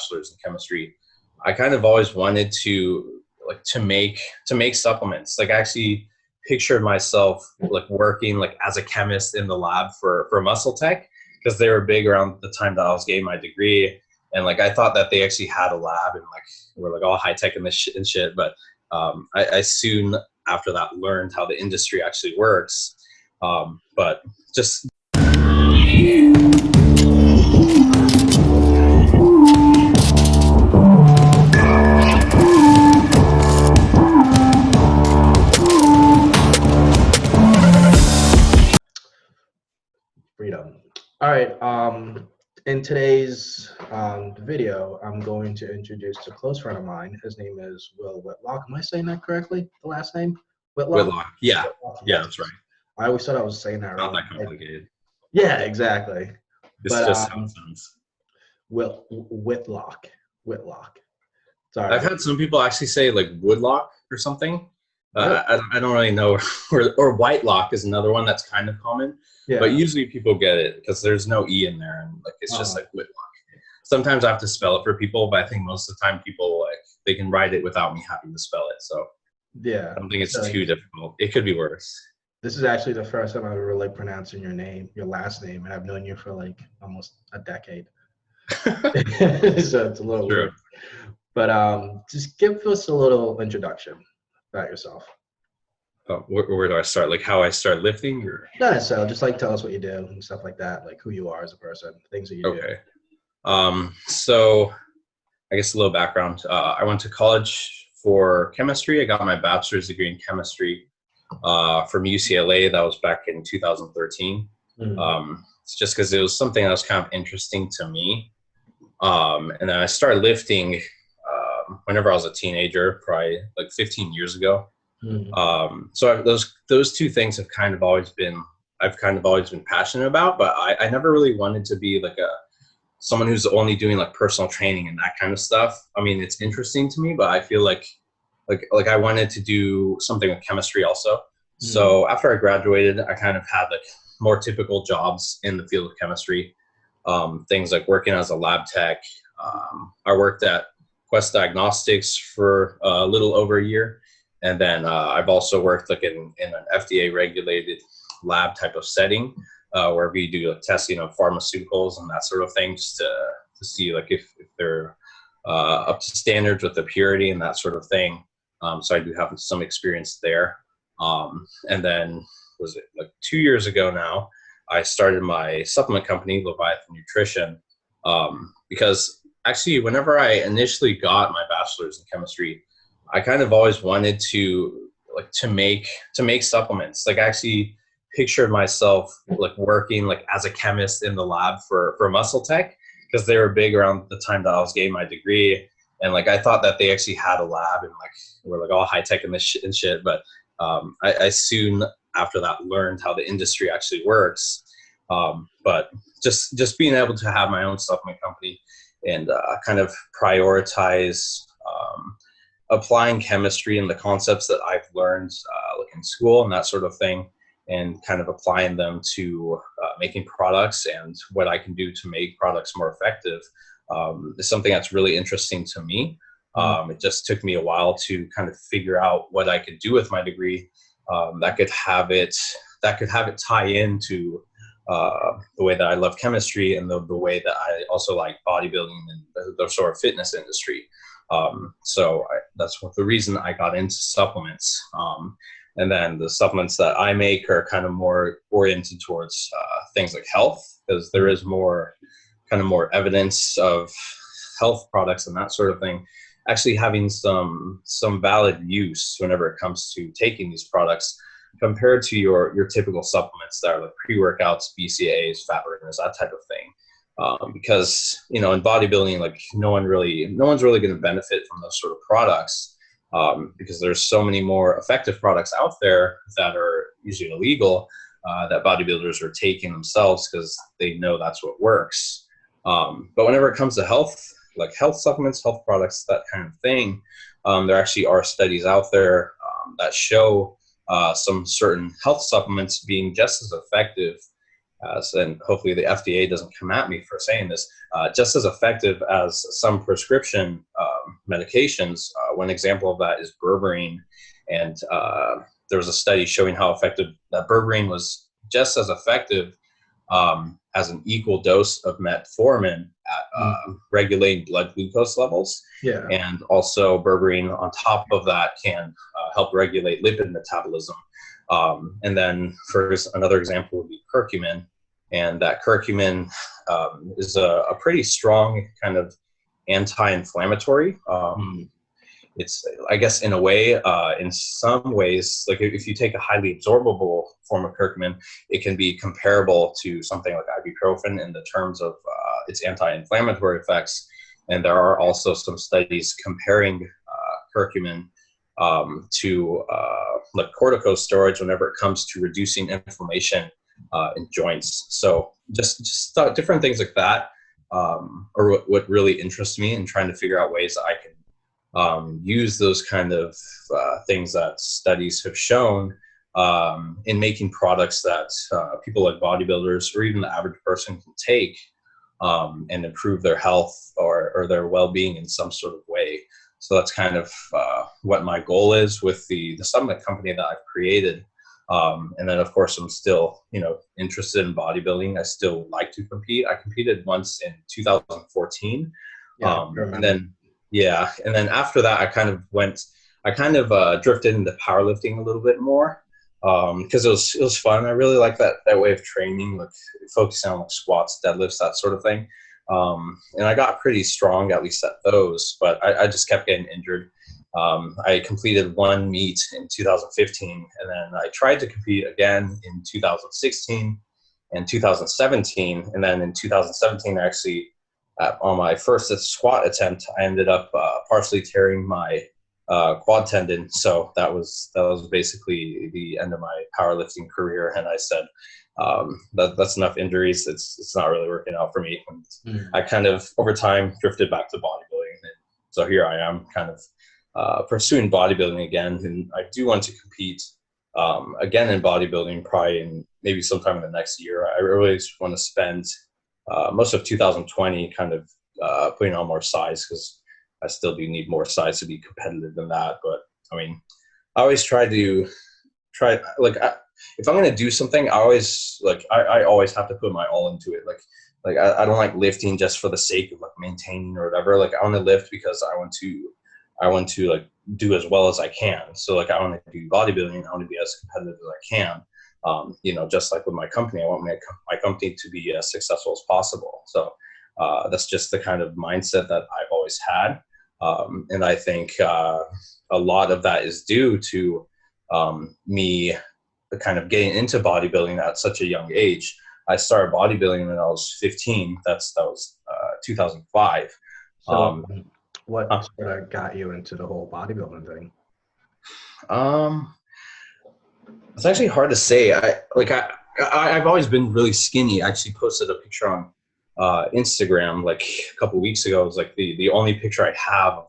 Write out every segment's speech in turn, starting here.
bachelor's in chemistry, I kind of always wanted to make supplements. Like I actually pictured myself like working like as a chemist in the lab for muscle tech, because they were big around the time that I was getting my degree. And like I thought that they actually had a lab and like we're like all high tech and this shit and shit. But I soon after that learned how the industry actually works. But just freedom. All right. In today's video, I'm going to introduce a close friend of mine. His name is Whitlock. Am I saying that correctly? The last name? Whitlock? Whitlock. Yeah. Whitlock, Yeah, yes. that's right. I always thought I was saying that Not wrong. that complicated. Yeah, exactly. It's But just how it sounds. Whitlock. Sorry. I've had some people actually say like woodlock or something. Really? I don't really know. Or Whitelock is another one that's kind of common. Yeah. But usually people get it because there's no E in there, and like it's just like Whitlock. Sometimes I have to spell it for people, but I think most of the time people like they can write it without me having to spell it. So Yeah. I don't think it's too difficult. It could be worse. This is actually the first time I've ever like pronouncing your name, your last name, and I've known you for like almost a decade. So it's a little True. weird. But just give us a little introduction about yourself. Oh, where do I start? Like how I start lifting, or Not necessarily, just like tell us what you do and stuff like that, like who you are as a person, things that you do. okay. So I guess a little background. I went to college for chemistry. I got my bachelor's degree in chemistry from UCLA. That was back in 2013. It's just because it was something that was kind of interesting to me. And then I started lifting whenever I was a teenager, probably like 15 years ago. So those two things have kind of always been passionate about, but I never really wanted to be like someone who's only doing like personal training and that kind of stuff. I mean, it's interesting to me, but I feel like I wanted to do something with chemistry also. So after I graduated, I kind of had like more typical jobs in the field of chemistry, things like working as a lab tech. I worked at Quest Diagnostics for a little over a year. And then I've also worked like in an FDA regulated lab type of setting where we do like testing of pharmaceuticals and that sort of thing, just to see like if they're up to standards with the purity and that sort of thing. So I do have some experience there. And then was it like 2 years ago now, I started my supplement company, Leviathan Nutrition, because actually whenever I initially got my bachelor's in chemistry, I kind of always wanted to make supplements. Like I actually pictured myself like working like as a chemist in the lab for muscle tech, because they were big around the time that I was getting my degree. And like I thought that they actually had a lab and like we're like all high tech and this shit and shit. But I soon after that learned how the industry actually works. But just being able to have my own supplement company and kind of prioritize applying chemistry and the concepts that I've learned like in school and that sort of thing, and kind of applying them to making products and what I can do to make products more effective is something that's really interesting to me. It just took me a while to kind of figure out what I could do with my degree that could have it tie into the way that I love chemistry and the way that I also like bodybuilding and the sort of fitness industry. So that's the reason I got into supplements. And then the supplements that I make are kind of more oriented towards things like health, because there is more evidence of health products and that sort of thing actually having some valid use whenever it comes to taking these products, compared to your typical supplements that are like pre-workouts, BCAAs, fat burners, that type of thing. Because in bodybuilding, like no one's really going to benefit from those sort of products, because there's so many more effective products out there that are usually illegal, that bodybuilders are taking themselves because they know that's what works. But whenever it comes to health, like health supplements, health products, that kind of thing, there actually are studies out there that show some certain health supplements being just as effective as, and hopefully the FDA doesn't come at me for saying this, just as effective as some prescription medications. One example of that is berberine, and there was a study showing how effective that berberine was, just as effective as an equal dose of metformin at regulating blood glucose levels. Yeah. And also berberine on top of that can help regulate lipid metabolism. And then for another example would be curcumin. And that curcumin is a pretty strong kind of anti-inflammatory. It's, I guess, in a way, in some ways, like if you take a highly absorbable form of curcumin, it can be comparable to something like ibuprofen in the terms of its anti-inflammatory effects. And there are also some studies comparing curcumin to like corticosteroids whenever it comes to reducing inflammation in joints. So just different things like that are what really interests me in trying to figure out ways that I can use those kind of things that studies have shown in making products that people like bodybuilders or even the average person can take and improve their health or their well-being in some sort of way. So that's kind of what my goal is with the supplement company that I've created. And then, of course, I'm still, interested in bodybuilding. I still like to compete. I competed once in 2014. And then after that, I kind of drifted into powerlifting a little bit more because it was fun. I really like that way of training, like focusing on like squats, deadlifts, that sort of thing. And I got pretty strong, at least at those, but I just kept getting injured. I completed one meet in 2015, and then I tried to compete again in 2016 and 2017. And then in 2017, actually, on my first squat attempt, I ended up partially tearing my quad tendon. So that was basically the end of my powerlifting career. And I said, that's enough injuries. It's not really working out for me. And I kind of over time drifted back to bodybuilding. And so here I am, kind of pursuing bodybuilding again. And I do want to compete again in bodybuilding, probably in maybe sometime in the next year. I really just want to spend most of 2020 kind of putting on more size, because I still do need more size to be competitive in that. But I mean, I always try like if I'm going to do something, I always have to put my all into it. Like I don't like lifting just for the sake of like maintaining or whatever. Like I want to lift because I want to like do as well as I can. So like I want to do bodybuilding. I want to be as competitive as I can. Just like with my company, I want my company to be as successful as possible. So that's just the kind of mindset that I've always had. And I think a lot of that is due to me kind of getting into bodybuilding at such a young age. I started bodybuilding when I was 15. That was 2005. So what sort of got you into the whole bodybuilding thing? It's actually hard to say. I've always been really skinny. I actually posted a picture on Instagram like a couple of weeks ago. It was like the only picture I have of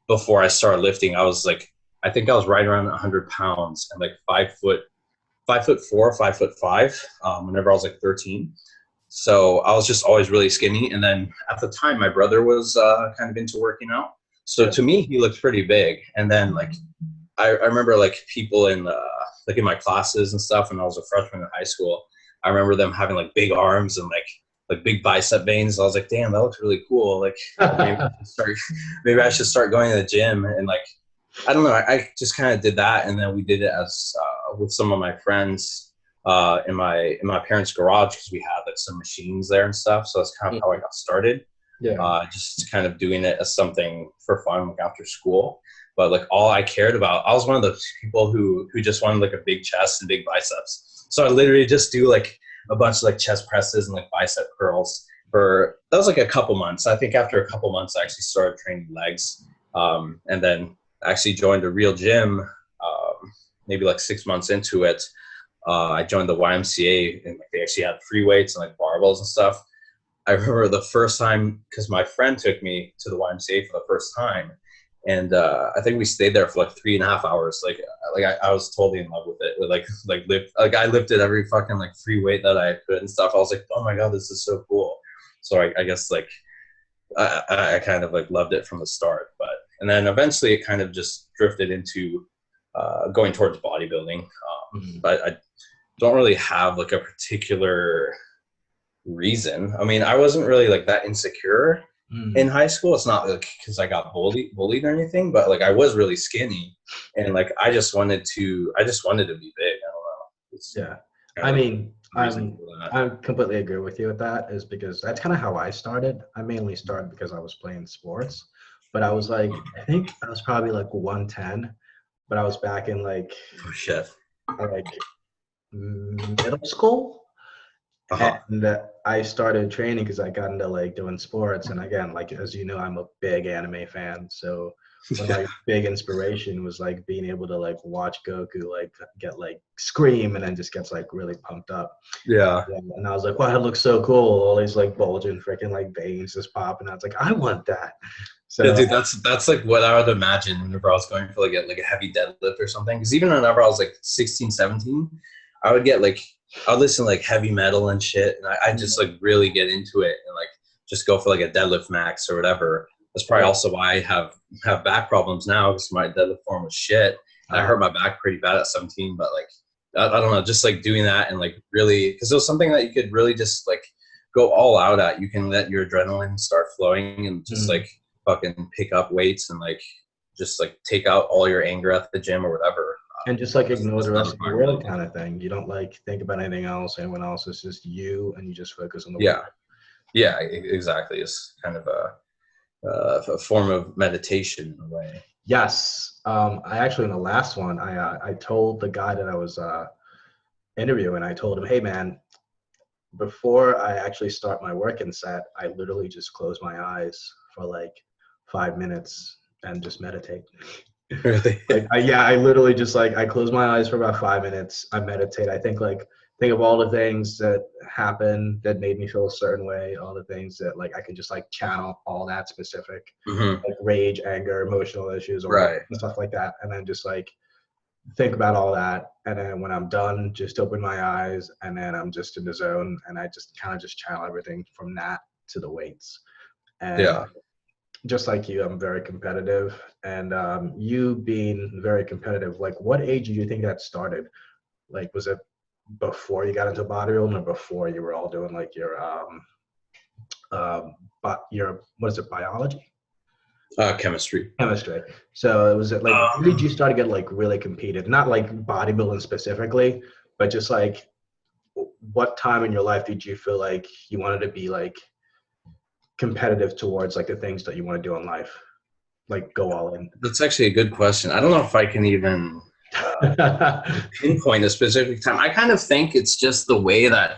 before I started lifting. I was like, I think I was right around 100 pounds and like 5'4", 5'5", whenever I was like 13. So I was just always really skinny. And then at the time, my brother was kind of into working out. So to me, he looked pretty big. And then like, I remember like people in my classes and stuff when I was a freshman in high school, I remember them having like big arms and like big bicep veins. I was like, damn, that looks really cool. Like maybe I should start going to the gym. And like, I don't know, I just kind of did that. And then we did it as with some of my friends in my parents' garage, because we had like some machines there and stuff. So that's kind of how I got started. Yeah. Just kind of doing it as something for fun, like after school. But like all I cared about, I was one of those people who just wanted like a big chest and big biceps. So I literally just do like a bunch of like chest presses and like bicep curls that was like a couple months. I think after a couple months, I actually started training legs, and then actually joined a real gym. Maybe like 6 months into it, I joined the YMCA, and like they actually had free weights and like barbells and stuff. I remember the first time, because my friend took me to the YMCA for the first time, And I think we stayed there for like 3.5 hours. I was totally in love with it. I lifted every fucking like free weight that I could and stuff. I was like, oh my god, this is so cool. So I guess like I kind of like loved it from the start. But and then eventually it kind of just drifted into going towards bodybuilding. But I don't really have like a particular reason. I mean, I wasn't really like that insecure in high school. It's not like because I got bullied or anything, but like I was really skinny, and like I just wanted to be big. I don't know. Yeah, I mean, I completely agree with you with that. Is because that's kind of how I started. I mainly started because I was playing sports, but I was like, I think I was probably like 110, but I was back in like Oh shit. like middle school. And I started training because I got into like doing sports. And again, like as you know, I'm a big anime fan. So one of my big inspiration was like being able to like watch Goku like get like scream and then just gets like really pumped up. Yeah. And I was like, wow, it looks so cool. All these like bulging freaking like veins just popping. I was like, I want that. So yeah, dude, that's like what I would imagine whenever I was going for like a heavy deadlift or something. Because even whenever I was like 16, 17, I would get like I would listen to like heavy metal and shit, and I just like really get into it and like just go for like a deadlift max or whatever. That's probably also why I have back problems now because my deadlift form was shit. And I hurt my back pretty bad at 17, but like I don't know, just like doing that and like really because it was something that you could really just like go all out at. You can let your adrenaline start flowing and just like fucking pick up weights and like just like take out all your anger at the gym or whatever. And just like ignore the rest of the world kind of thing. You don't like think about anything else, anyone else. It's just you and you just focus on the work. Yeah, exactly. It's kind of a form of meditation in a way. Yes. I actually, in the last one, I told the guy that I was interviewing, I told him, hey man, before I actually start my working set, I literally just close my eyes for like 5 minutes and just meditate. Really? I literally just like I close my eyes for about 5 minutes. I meditate. I think of all the things that happened that made me feel a certain way, all the things that like I can just like channel all that specific like rage, anger, emotional issues, or stuff like that, and then just like think about all that. And then when I'm done, just open my eyes, and then I'm just in the zone, and I just kind of just channel everything from that to the weights. And just like you, I'm very competitive, and you being very competitive, like what age do you think that started? Like, was it before you got into bodybuilding or before you were all doing like your what is it, biology? Chemistry. So was it like when did you start to get like really competed? Not like bodybuilding specifically, but just like what time in your life did you feel like you wanted to be like competitive towards like the things that you want to do in life, like go all in? That's actually a good question. I don't know if I can even pinpoint a specific time. I kind of think it's just the way that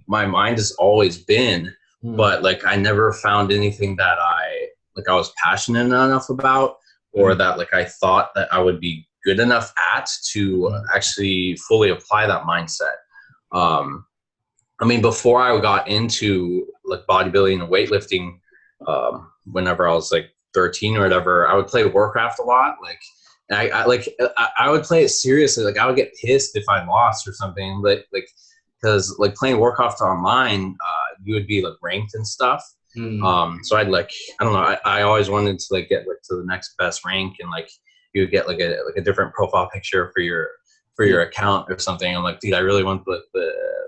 my mind has always been, but like I never found anything that I was passionate enough about, or that like I thought that I would be good enough at to actually fully apply that mindset. I mean, before I got into like bodybuilding and weightlifting, whenever I was like 13 or whatever, I would play Warcraft a lot. Like, and I would play it seriously. Like, I would get pissed if I lost or something. Because like playing Warcraft online, you would be like ranked and stuff. So I'd like, I don't know. I always wanted to like get like to the next best rank, and like you would get like a different profile picture for your account or something. I'm like, dude, I really want the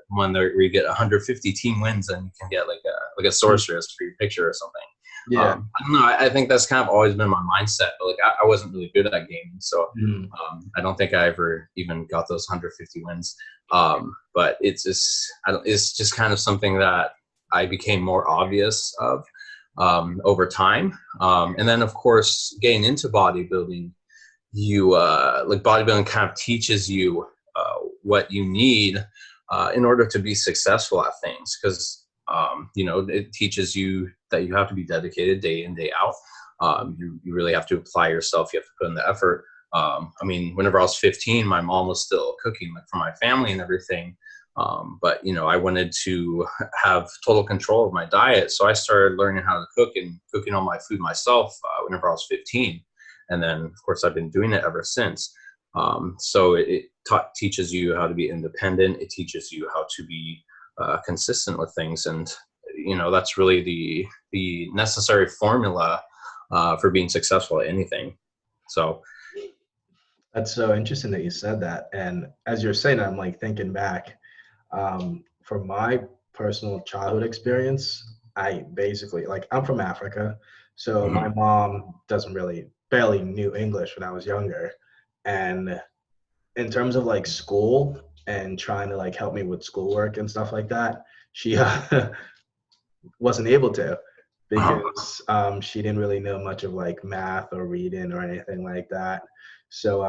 one where you get 150 team wins and you can get like a sorceress for your picture or something. I don't know. I think that's kind of always been my mindset, but like I wasn't really good at gaming, so I don't think I ever even got those 150 wins. But it's just kind of something that I became more obvious of over time. And then of course, getting into bodybuilding, you like bodybuilding kind of teaches you what you need in order to be successful at things, because it teaches you that you have to be dedicated day in, day out. You really have to apply yourself. You have to put in the effort. I mean, whenever I was 15, my mom was still cooking like for my family and everything. But I wanted to have total control of my diet, so I started learning how to cook and cooking all my food myself whenever I was 15. And then, of course, I've been doing it ever since. So it teaches you how to be independent. It teaches you how to be consistent with things. And, that's really the necessary formula for being successful at anything. So That's so interesting that you said that. And as you're saying, I'm like thinking back, from my personal childhood experience, I basically like I'm from Africa, so my mhm, mom doesn't barely knew English when I was younger. And in terms of like school and trying to like help me with schoolwork and stuff like that, she wasn't able to uh-huh, because she didn't really know much of like math or reading or anything like that. So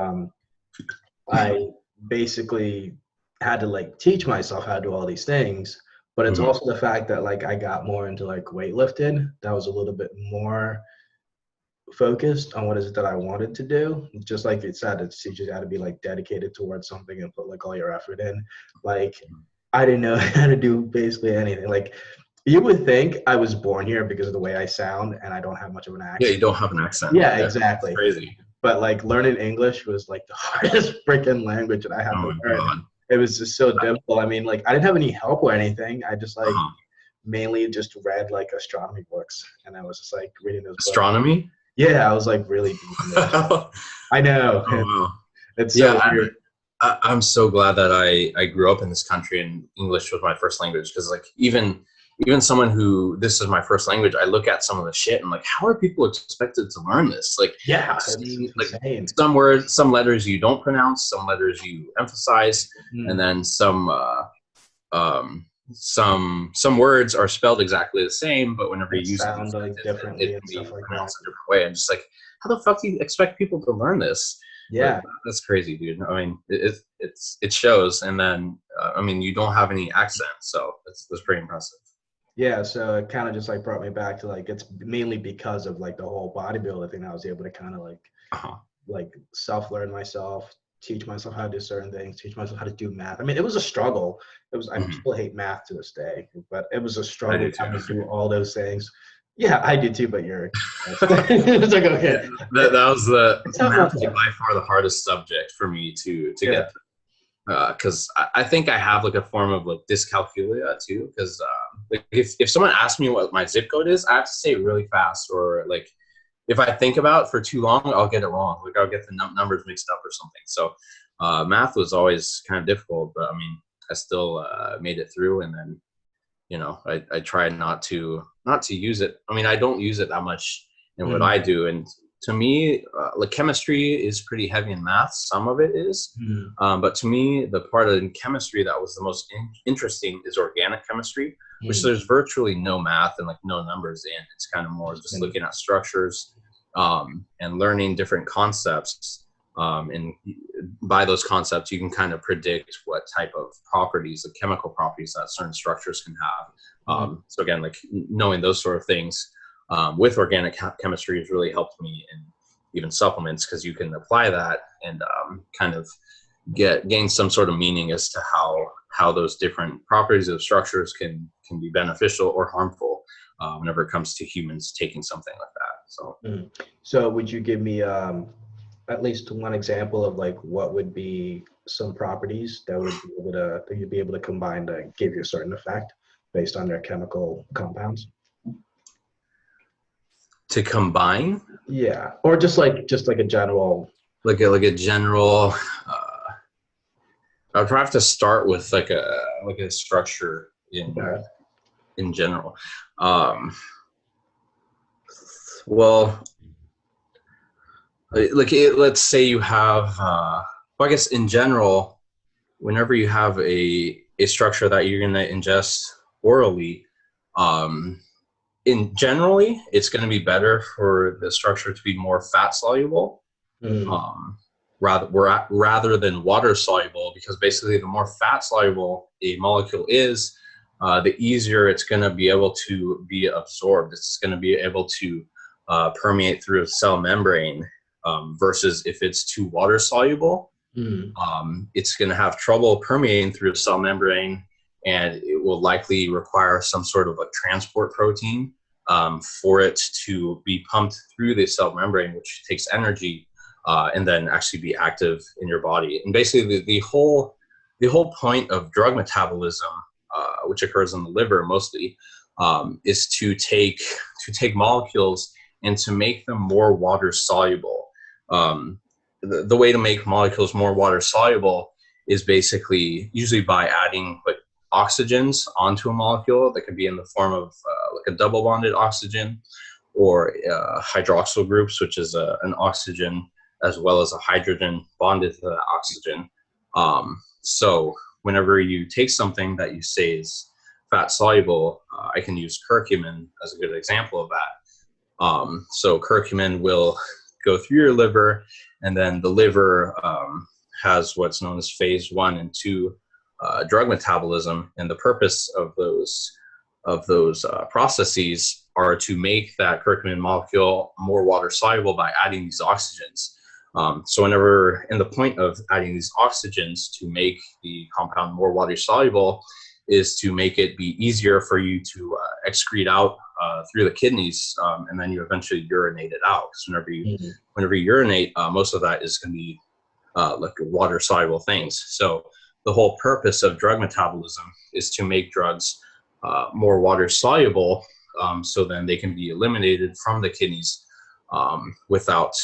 I basically had to like teach myself how to do all these things. But it's mhm. also the fact that like I got more into like weightlifting. That was a little bit more focused on what is it that I wanted to do. Just like it said, it teaches you how to be like dedicated towards something and put like all your effort in. Like I didn't know how to do basically anything. Like you would think I was born here because of the way I sound and I don't have much of an Yeah, accent. you don't have an accent. Yeah, Yeah, it's exactly. crazy. But like learning English was like the hardest freaking language that I had Oh to my learn. God. It was just so difficult. I mean, like I didn't have any help or anything. I just like Uh-huh. mainly just read like astronomy books, and I was just like reading those books. Astronomy? Yeah, I was like really deep into it. Oh I know. wow. It's Yeah, so weird. I'm so glad that I grew up in this country and English was my first language, because like even someone who this is my first language, I look at some of the shit and like, how are people expected to learn this? Like Yeah, it's seeing like insane. some words, some letters you don't pronounce, some letters you emphasize, and Mm. then some words are spelled exactly the same, but whenever And you use it in a sound like sentence, it differently and can stuff be like that. pronounced a different way. I'm just like, how the fuck do you expect people to learn this? But Yeah, that's crazy, dude. I mean, it shows, and then I mean, you don't have any accent, so that's pretty impressive. yeah. So it kind of just like brought me back to like it's mainly because of like the whole bodybuilder thing. I was able to kind of Uh-huh. like self-learn myself, teach myself how to do certain things, teach myself how to do math. I mean, it was a struggle. It was I Hmm. still hate math to this day, but it was a I struggle do trying to too. do all those things. Yeah, I do too, but you're it's like Yeah, okay. that was the It's not math much. was by far the hardest subject for me to Yeah. get, because I think I have like a form of like dyscalculia too. Because like if someone asks me what my zip code is, I have to say it really fast, or like if I think about it for too long, I'll get it wrong. Like I'll get the numbers mixed up or something. So math was always kind of difficult, but I mean, I still made it through. And then I try not to use it. I mean, I don't use it that much in what I Mm, do. And to me, like chemistry is pretty heavy in math. Some of it is, mm, but to me, the part of chemistry that was the most interesting is organic chemistry, which mm. there's virtually no math and like no numbers in. It's kind of more just And looking at structures, and learning different concepts. And by those concepts, you can kind of predict what type of properties, the chemical properties that certain structures can have. mm, So again, like knowing those sort of things with organic chemistry has really helped me in even supplements, because you can apply that and kind of gain some sort of meaning as to how those different properties of structures can be beneficial or harmful whenever it comes to humans taking something like that. So mm. So would you give me at least one example of like what would be some properties that would be able to that you'd be able to combine to give you a certain effect based on their chemical compounds? to combine Yeah, or just like a general. like a general, I'd probably have to start with like a structure in general. Um, well, let's say you have, well, I guess in general, whenever you have a structure that you're going to ingest orally, um, in generally, it's going to be better for the structure to be more fat soluble, Mm, um, rather than water soluble, because basically the more fat soluble a molecule is, the easier it's going to be able to be absorbed. It's going to be able to permeate through a cell membrane, versus if it's too water soluble, mm, it's going to have trouble permeating through a cell membrane, and it will likely require some sort of a transport protein for it to be pumped through the cell membrane, which takes energy, and then actually be active in your body. And basically, the whole point of drug metabolism, which occurs in the liver mostly, is to take molecules and to make them more water soluble. The way to make molecules more water soluble is basically usually by adding like oxygens onto a molecule that could be in the form of like a double bonded oxygen, or hydroxyl groups, which is an oxygen as well as a hydrogen bonded to that oxygen. So whenever you take something that you say is fat soluble, I can use curcumin as a good example of that. So curcumin will go through your liver, and then the liver has what's known as phase 1 and 2 drug metabolism, and the purpose of those processes are to make that curcumin molecule more water soluble by adding these oxygens. So whenever, and the point of adding these oxygens to make the compound more water soluble is to make it be easier for you to excrete out through the kidneys, and then you eventually urinate it out. So whenever you urinate, most of that is going to be like water soluble things. So the whole purpose of drug metabolism is to make drugs more water soluble, so then they can be eliminated from the kidneys without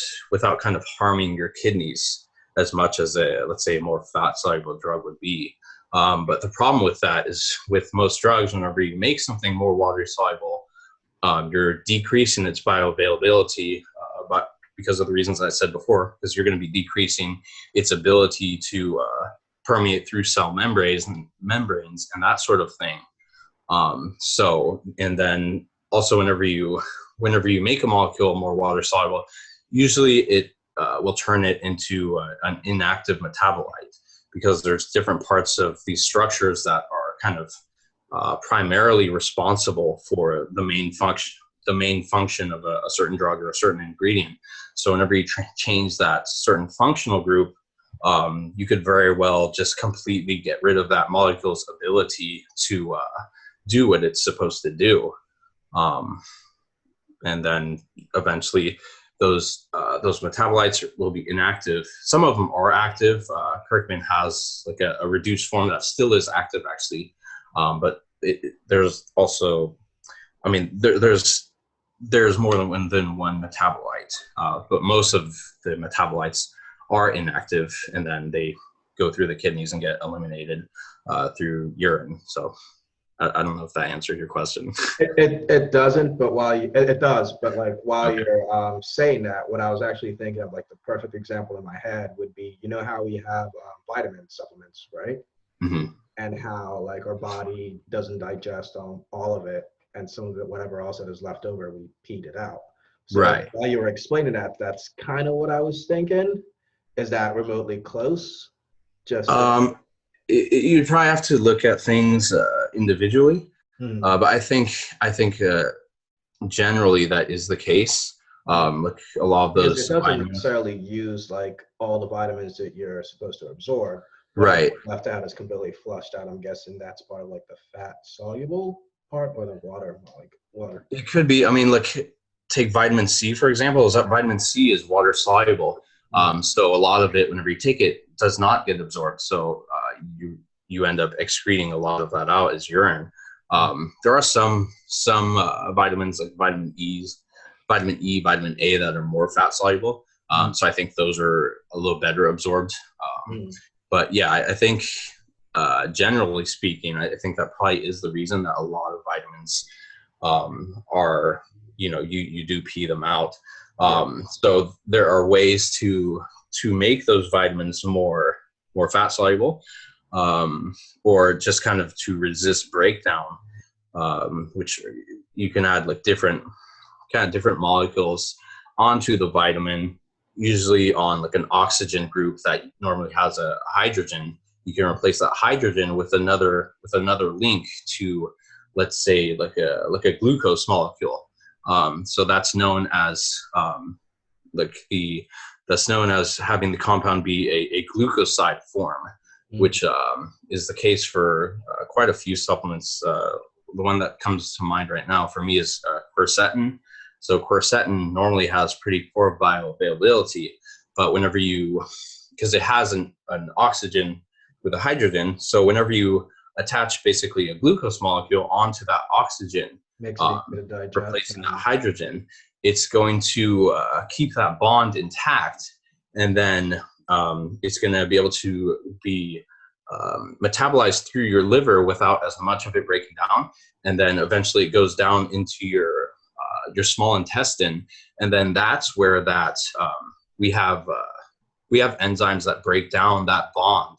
kind of harming your kidneys as much as let's say a more fat soluble drug would be. But the problem with that is with most drugs, whenever you make something more water soluble, you're decreasing its bioavailability, but because of the reasons I said before, because you're going to be decreasing its ability to permeate through cell membranes and that sort of thing. So, and then also whenever you make a molecule more water soluble, usually it will turn it into an inactive metabolite, because there's different parts of these structures that are kind of primarily responsible for the main function of a certain drug or a certain ingredient. So whenever you change that certain functional group, you could very well just completely get rid of that molecule's ability to do what it's supposed to do. And then eventually those metabolites will be inactive. Some of them are active. Curcumin has like a reduced form that still is active actually. But there's also, I mean, there's more than one metabolite, but most of the metabolites are inactive, and then they go through the kidneys and get eliminated through urine. So I don't know if that answered your question. It doesn't, but it does, but like while Okay. you're saying that, what I was actually thinking of, like the perfect example in my head would be, you know how we have vitamin supplements, right? Mm-hmm. And how like our body doesn't digest all of it, and some of it, whatever else that is left over, we peed it out. So Right. while you were explaining that, that's kind of what I was thinking. Is that remotely close? Just You probably have to look at things individually, hmm. but I think generally that is the case. Like a lot of Because those it doesn't vitamins, necessarily use like all the vitamins that you're supposed to absorb. Whatever right? left out is completely flushed out. I'm guessing that's part of like the fat soluble part, or the water, like water. It could be. I mean, like take vitamin C for example. Is that vitamin C is water soluble? So a lot of it, whenever you take it, does not get absorbed. So you end up excreting a lot of that out as urine. There are some vitamins like vitamin E, vitamin A that are more fat soluble. So I think those are a little better absorbed. But yeah, I think generally speaking, I think that probably is the reason that a lot of vitamins are, you do pee them out. So there are ways to make those vitamins more fat soluble, or just kind of to resist breakdown, which you can add like different molecules onto the vitamin, usually on like an oxygen group that normally has a hydrogen. You can replace that hydrogen with another link to, let's say, like a glucose molecule. So that's known as that's known as having the compound be a glucoside form, which is the case for quite a few supplements, the one that comes to mind right now for me is quercetin. So quercetin normally has pretty poor bioavailability, but whenever you, because it has an oxygen with a hydrogen, so whenever you attach basically a glucose molecule onto that oxygen, Makes it easier to digest. replacing that hydrogen, it's going to keep that bond intact, and then it's going to be able to be metabolized through your liver without as much of it breaking down, and then eventually it goes down into your small intestine, and then that's where that we have enzymes that break down that bond,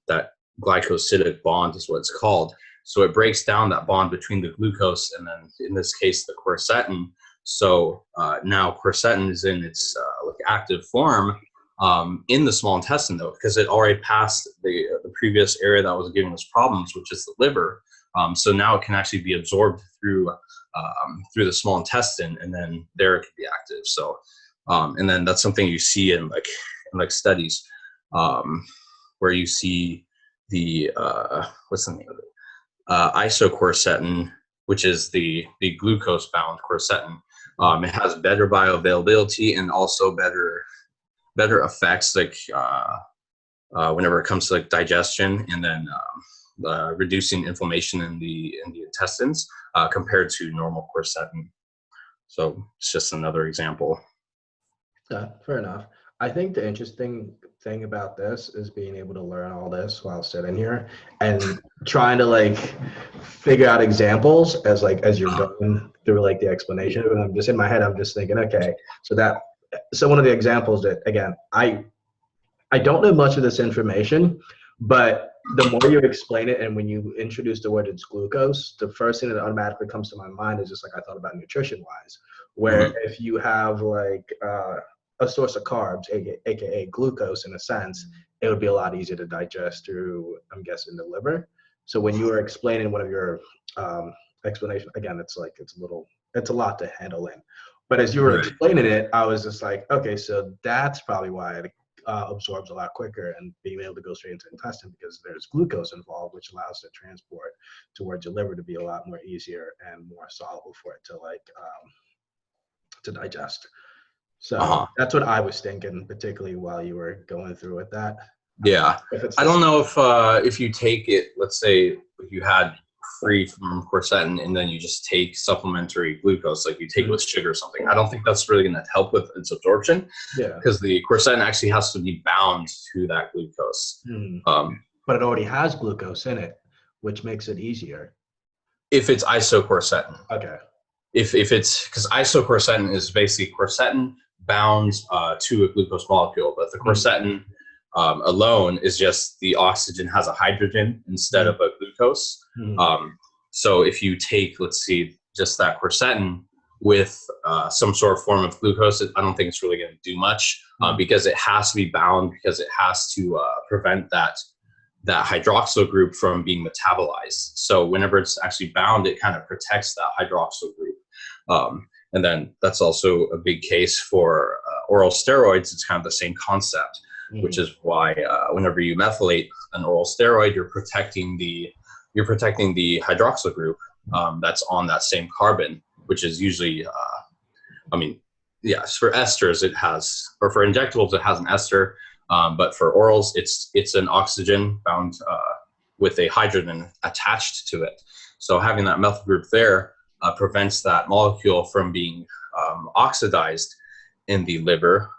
that glycosidic bond is what it's called. So it breaks down that bond between the glucose and then, in this case, the quercetin. So now quercetin is in its like active form in the small intestine, though, because it already passed the previous area that was giving us problems, which is the liver. So now it can actually be absorbed through the small intestine, and then there it can be active. So and then that's something you see in studies where you see the what's the name of it, isoquercetin, which is the glucose bound quercetin. It has better bioavailability and also better effects, like whenever it comes to like digestion, and then reducing inflammation in the intestines compared to normal quercetin. So it's just another example. Yeah, fair enough. I think the interesting thing about this is being able to learn all this while sitting here and trying to like figure out examples as you're going through like the explanation. And I'm just in my head, I'm just thinking, okay, so one of the examples that, again, I don't know much of this information, but the more you explain it, and when you introduce the word it's glucose, the first thing that automatically comes to my mind is just like I thought about nutrition wise, where if you have like a source of carbs, aka glucose, in a sense, it would be a lot easier to digest through, I'm guessing, the liver. So when you were explaining one of your explanation, again, it's a lot to handle in. But as you were explaining it, I was just like, okay, so that's probably why it absorbs a lot quicker and being able to go straight into the intestine, because there's glucose involved, which allows the transport towards your liver to be a lot more easier and more soluble for it to to digest. So that's what I was thinking, particularly while you were going through with that. Yeah, I don't know if you take it, let's say if you had free from quercetin and then you just take supplementary glucose, like you take with sugar or something, I don't think that's really going to help with its absorption. Yeah, because the quercetin actually has to be bound to that glucose. But it already has glucose in it, which makes it easier. If it's isoquercetin. Okay. If it's, because isoquercetin is basically quercetin bound to a glucose molecule, but the quercetin alone is just the oxygen has a hydrogen instead of a glucose. So if you take, let's see, just that quercetin with some sort of form of glucose, I don't think it's really going to do much because it has to be bound, because it has to prevent that hydroxyl group from being metabolized. So whenever it's actually bound, it kind of protects that hydroxyl group. And then that's also a big case for oral steroids. It's kind of the same concept, which is why whenever you methylate an oral steroid, you're protecting the hydroxyl group that's on that same carbon, which is usually, yes, for esters it has, or for injectables it has an ester, but for orals it's an oxygen bound with a hydrogen attached to it. So having that methyl group there prevents that molecule from being oxidized in the liver.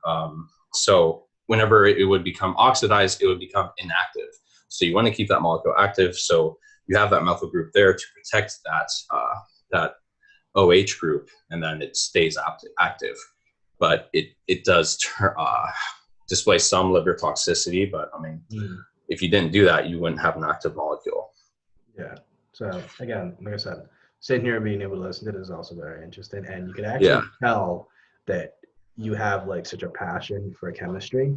So whenever it would become oxidized, it would become inactive. So you want to keep that molecule active. So you have that methyl group there to protect that OH group, and then it stays active. But it does display some liver toxicity. But I mean, if you didn't do that, you wouldn't have an active molecule. Yeah. So again, like I said, sitting here and being able to listen to it is also very interesting, and you can actually tell that you have like such a passion for chemistry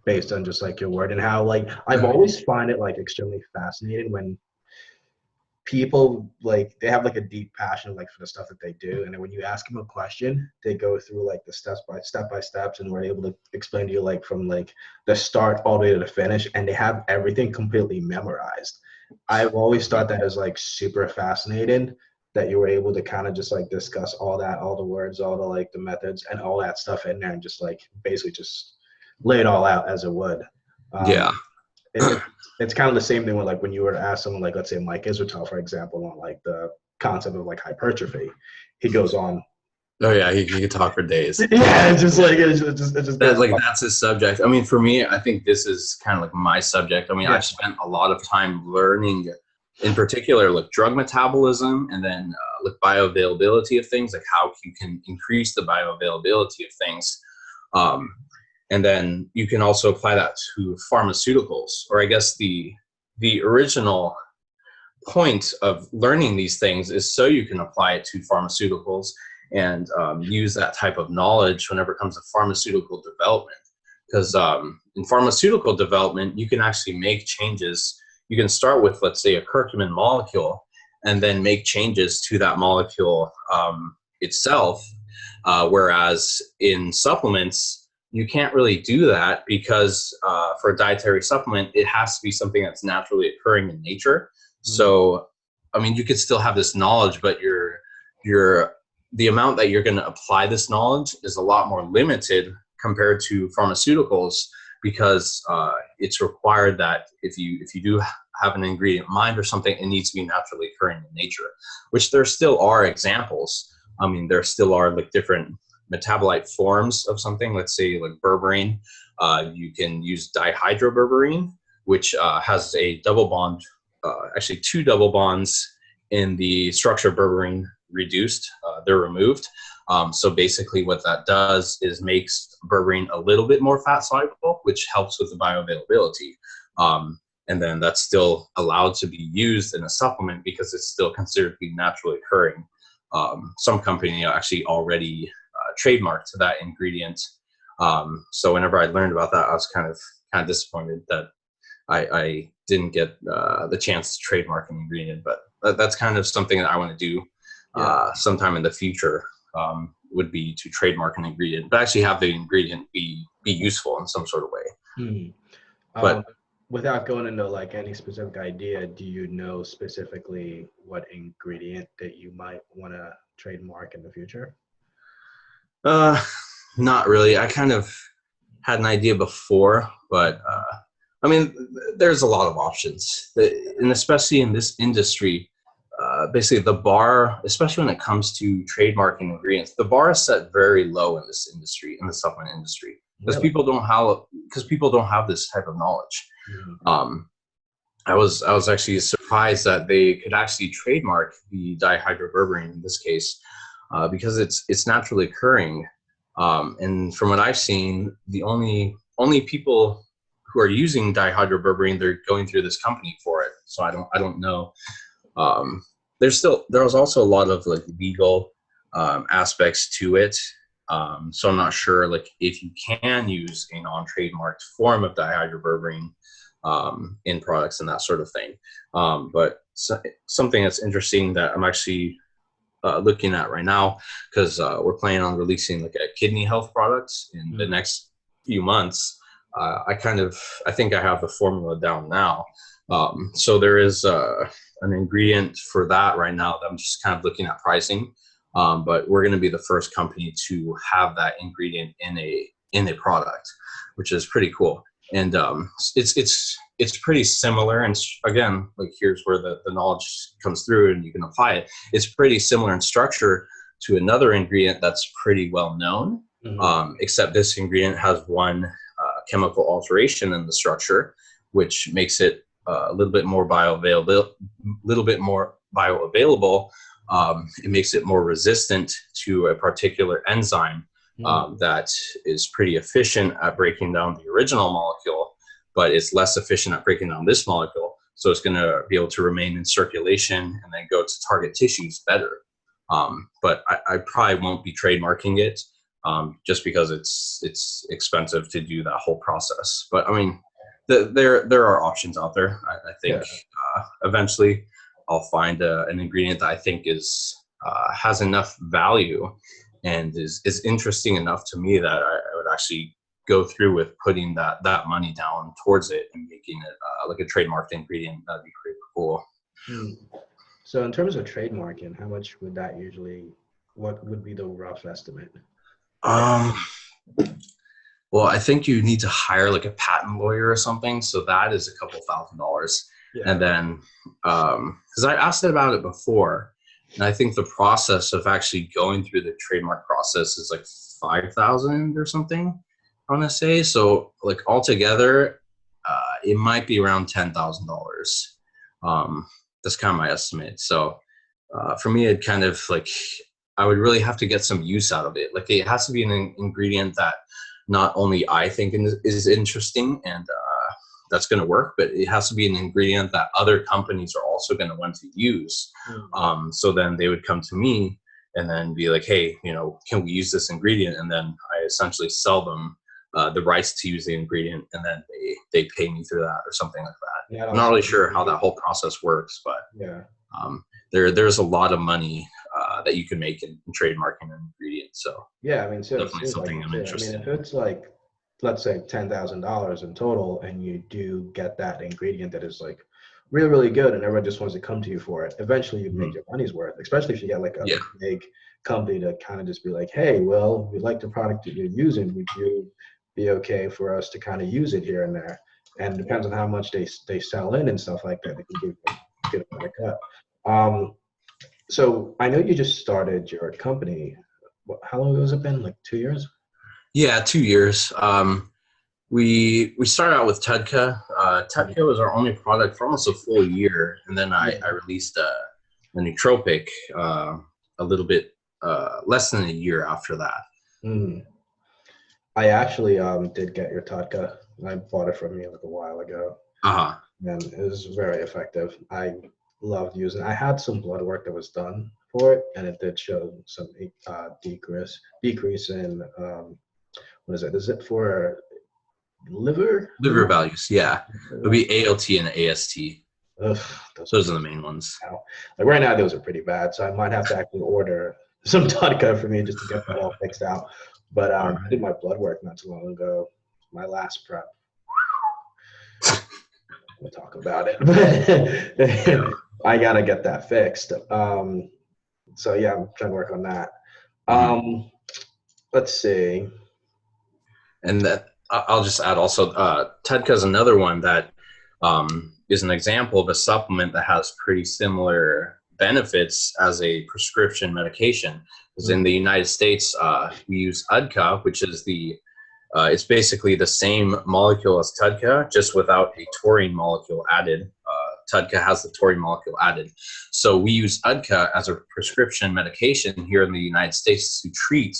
based on just like your word, and how like I've always find it like extremely fascinating when people like they have like a deep passion like for the stuff that they do, and then when you ask them a question, they go through like the step by steps, and we're able to explain to you like from like the start all the way to the finish, and they have everything completely memorized. I've always thought that is like super fascinating that you were able to kind of just like discuss all that, all the words, all the like the methods and all that stuff in there and just like basically just lay it all out as it would. Yeah. Um, it, it's kind of the same thing with like when you were to ask someone like let's say Mike Israetel, for example, on like the concept of like hypertrophy, he goes on. Oh yeah, he could talk for days. Yeah, it's just like it just That, goes like on. that's his subject. I mean, for me, I think this is kind of like my subject. I mean, Yeah. I've spent a lot of time learning, in particular, like drug metabolism, and then like bioavailability of things, like how you can increase the bioavailability of things. Um, and then you can also apply that to pharmaceuticals, or I guess the original point of learning these things is so you can apply it to pharmaceuticals and use that type of knowledge whenever it comes to pharmaceutical development. Because in pharmaceutical development, you can actually make changes. You can start with, let's say, a curcumin molecule and then make changes to that molecule itself. Whereas in supplements, you can't really do that because for a dietary supplement, it has to be something that's naturally occurring in nature. So, I mean, you could still have this knowledge, but the amount that you're going to apply this knowledge is a lot more limited compared to pharmaceuticals because it's required that if you do have an ingredient in mind or something, it needs to be naturally occurring in nature, which there still are examples. I mean, there still are like different metabolite forms of something. Let's say like berberine. You can use dihydroberberine, which has a double bond, actually two double bonds in the structure of berberine reduced. They're removed. So basically what that does is makes berberine a little bit more fat soluble, which helps with the bioavailability. And then that's still allowed to be used in a supplement because it's still considered to be naturally occurring. Some company actually already trademarked that ingredient. So whenever I learned about that, I was kind of disappointed that I didn't get the chance to trademark an ingredient, but that's kind of something that I want to do sometime in the future. Would be to trademark an ingredient, but actually have the ingredient be useful in some sort of way. But Without going into like any specific idea, do you know specifically what ingredient that you might want to trademark in the future? Not really. I kind of had an idea before, but I mean, there's a lot of options, and especially in this industry, basically the bar, especially when it comes to trademarking ingredients, the bar is set very low in this industry, in the supplement industry, because Really? people don't have this type of knowledge. Mm-hmm. I was actually surprised that they could actually trademark the dihydroberberine in this case, because it's naturally occurring. And from what I've seen, the only people who are using dihydroberberine, they're going through this company for it. So I don't know. There's also a lot of like legal aspects to it. So I'm not sure like if you can use a non-trademarked form of dihydroberberine in products and that sort of thing. But something that's interesting that I'm actually looking at right now, because we're planning on releasing like a kidney health product in the next few months. I think I have the formula down now. So there is an ingredient for that right now that I'm just kind of looking at pricing. But we're going to be the first company to have that ingredient in a product, which is pretty cool. And it's pretty similar. And again, like here's where the knowledge comes through and you can apply it. It's pretty similar in structure to another ingredient that's pretty well known, except this ingredient has one chemical alteration in the structure, which makes it a little bit more bioavailable. It makes it more resistant to a particular enzyme that is pretty efficient at breaking down the original molecule, but it's less efficient at breaking down this molecule. So it's going to be able to remain in circulation and then go to target tissues better. But I probably won't be trademarking it just because it's expensive to do that whole process. But I mean, there are options out there. I think eventually I'll find an ingredient that I think is has enough value and is interesting enough to me that I would actually go through with putting that money down towards it and making it like a trademarked ingredient. That'd be cool. Hmm. So in terms of trademarking, how much would that usually, what would be the rough estimate? Um, well, I think you need to hire like a patent lawyer or something. So that is a couple $1,000s. Yeah. And then, because I asked about it before, and I think the process of actually going through the trademark process is like 5,000 or something, I want to say. So like altogether, it might be around $10,000. That's kind of my estimate. So for me, it kind of like, I would really have to get some use out of it. Like it has to be an ingredient that not only I think is interesting and that's going to work, but it has to be an ingredient that other companies are also going to want to use. So then they would come to me and then be like, hey, can we use this ingredient? And then I essentially sell them the rights to use the ingredient, and then they pay me through that or something like that. Yeah, I'm not really sure how that whole process works, but yeah. There's a lot of money that you can make in trademarking an ingredient. So Yeah, I mean, so it definitely seems like something it I'm too. I interested mean, if in. it's like, let's say $10,000 in total, and you do get that ingredient that is like really, really good, and everyone just wants to come to you for it, eventually you make Mhm. your money's worth. Especially if you get like a Yeah. big company to kind of just be like, hey, well, we like the product that you're using. Would you be okay for us to kind of use it here and there? And it depends on how much they sell in and stuff like that. They can give get a better cut. Um, so I know you just started your company. How long has it been? Like 2 years? Yeah, 2 years. We started out with Tudka. Tudka was our only product for almost a full year, and then I released a nootropic a little bit less than a year after that. Mm. I actually did get your Tatka. I bought it from you like a while ago, Uh-huh. and it was very effective. I loved using it. I had some blood work that was done for it, and it did show some decrease in what is it? Is it for liver? Liver values, yeah. It would be ALT and AST. Ugh, Those are the main ones. now. Like right now, those are pretty bad. So I might have to actually order some Vodka for me just to get that all fixed out. But All I right. did my blood work not too long ago. My last prep. We'll talk about Yeah. it. I gotta get that fixed. So yeah, I'm trying to work on that. Mhm. Let's see. And that I'll just add also, Tudka is another one that is an example of a supplement that has pretty similar benefits as a prescription medication. Because in the United States, we use UDCA, which is it's basically the same molecule as Tudka, just without a taurine molecule added. Tudka has the taurine molecule added. So we use UDCA as a prescription medication here in the United States to treat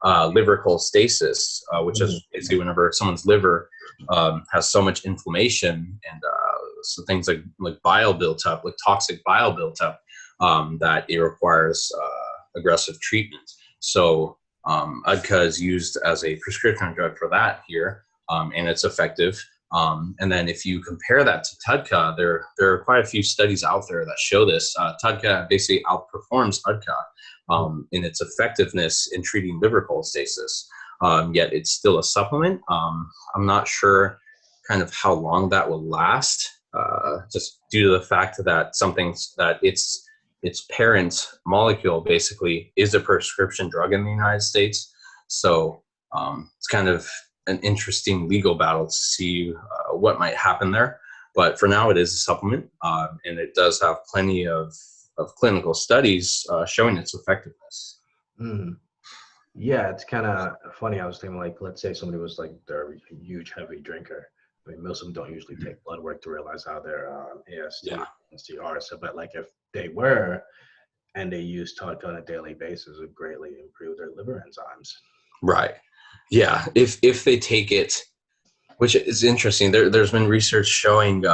liver cholestasis, which is basically whenever someone's liver has so much inflammation and so things like bile built up, like toxic bile built up, that it requires aggressive treatment. So UDCA is used as a prescription drug for that here, and it's effective. And then if you compare that to Tudka, there are quite a few studies out there that show this. Tudka basically outperforms UDCA in its effectiveness in treating liver cholestasis. Yet it's still a supplement. I'm not sure kind of how long that will last, just due to the fact that its parent molecule basically is a prescription drug in the United States. So it's kind of an interesting legal battle to see what might happen there. But for now, it is a supplement, and it does have plenty of clinical studies showing its effectiveness. Mm. Yeah, it's kind of funny. I was thinking, like, let's say somebody was like, they're a huge heavy drinker. I mean, most of them don't usually take blood work to realize how their AST, Yeah. AST are. So, but like, if they were and they use Tonka on a daily basis, it would greatly improve their liver enzymes. Right. Yeah. If they take it, which is interesting, there's been research showing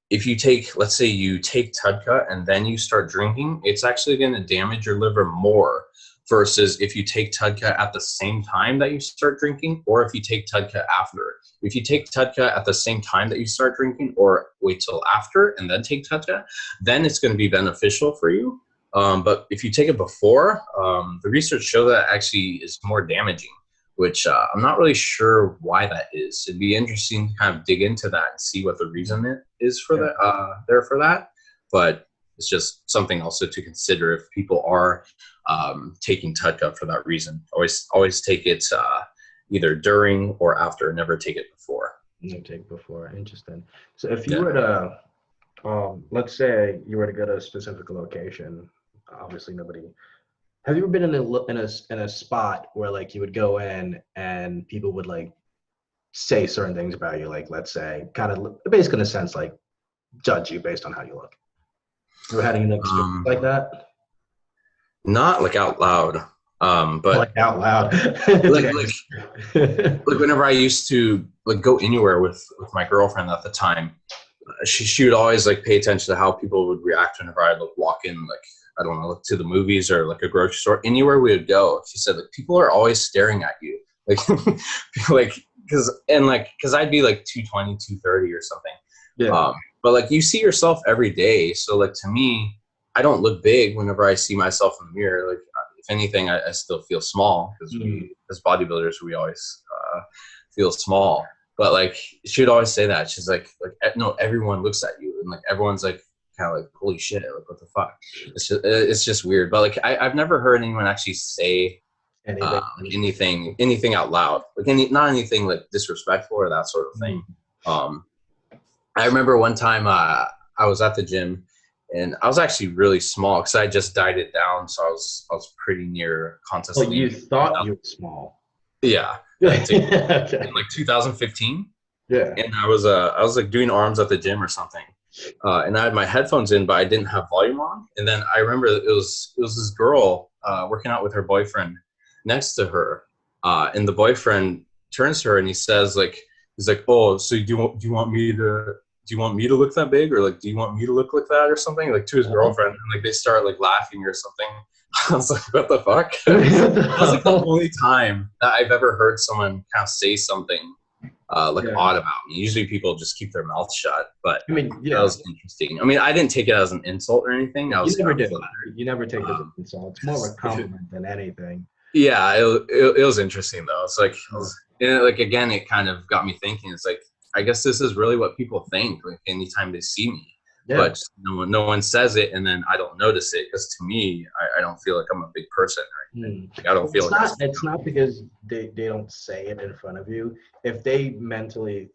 if you take, let's say you take Tudka and then you start drinking, it's actually going to damage your liver more versus if you take Tudka at the same time that you start drinking, or if you take Tudka after. If you take Tudka at the same time that you start drinking, or wait till after and then take Tudka, then it's going to be beneficial for you. But if you take it before, the research show that actually is more damaging. which I'm not really sure why that is. It'd be interesting to kind of dig into that and see what the reason it is for that there for that. But it's just something also to consider if people are taking TUDCA for that reason. Always take it either during or after. Never take it before. Never take it before. Interesting. So if you were to, let's say you were to go to a specific location, obviously nobody. Have you ever been in a spot where like you would go in and people would like say certain things about you, like let's say kind of basically in a sense like judge you based on how you look? You ever had any experience like that? Not like out loud, but Like out loud. like whenever I used to like go anywhere with my girlfriend at the time, she would always like pay attention to how people would react whenever I would walk in, like I don't know, to the movies or like a grocery store, anywhere we would go. She said like people are always staring at you, like because I'd be like 220, 230 or something. Yeah. But like you see yourself every day, so like to me, I don't look big whenever I see myself in the mirror. Like if anything, I still feel small because we as bodybuilders we always feel small. But like she would always say that she's like no, everyone looks at you and like everyone's like kind of like holy shit, like what the fuck. It's just weird. But like I've never heard anyone actually say anything out loud, like not anything like disrespectful or that sort of thing. I remember one time I was at the gym and I was actually really small because I just dieted down, so I was pretty near contest. Well, you thought you were small. Yeah. Like, in like 2015. Yeah. And I was like doing arms at the gym or something. And I had my headphones in, but I didn't have volume on. And then I remember it was this girl working out with her boyfriend next to her. And the boyfriend turns to her and he's like, oh, so do you want me to look that big, or like do you want me to look like that or something, like to his girlfriend, and like they start like laughing or something. I was like, what the fuck? That was like the only time that I've ever heard someone kind of say something odd about me. Usually people just keep their mouth shut, but I mean, that was interesting. I mean, I didn't take it as an insult or anything. You never did. You never take it as an insult. It's more of a compliment than anything. Yeah, it was interesting though. It's like, like again, it kind of got me thinking. It's like, I guess this is really what people think like anytime they see me. Yeah. But no one says it, and then I don't notice it because to me, I don't feel like I'm a big person. Right? Like, I don't feel like it's not because they don't say it in front of you. If they mentally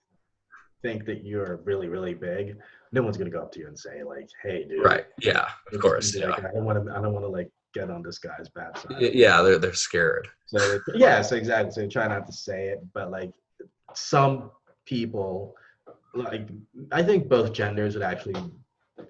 think that you're really, really big, no one's gonna go up to you and say like, "Hey, dude." Right? Yeah, of course. Yeah. Like, I don't want to like get on this guy's bad side. Yeah, they're scared. So so exactly. So try not to say it, but like some people, like I think both genders would actually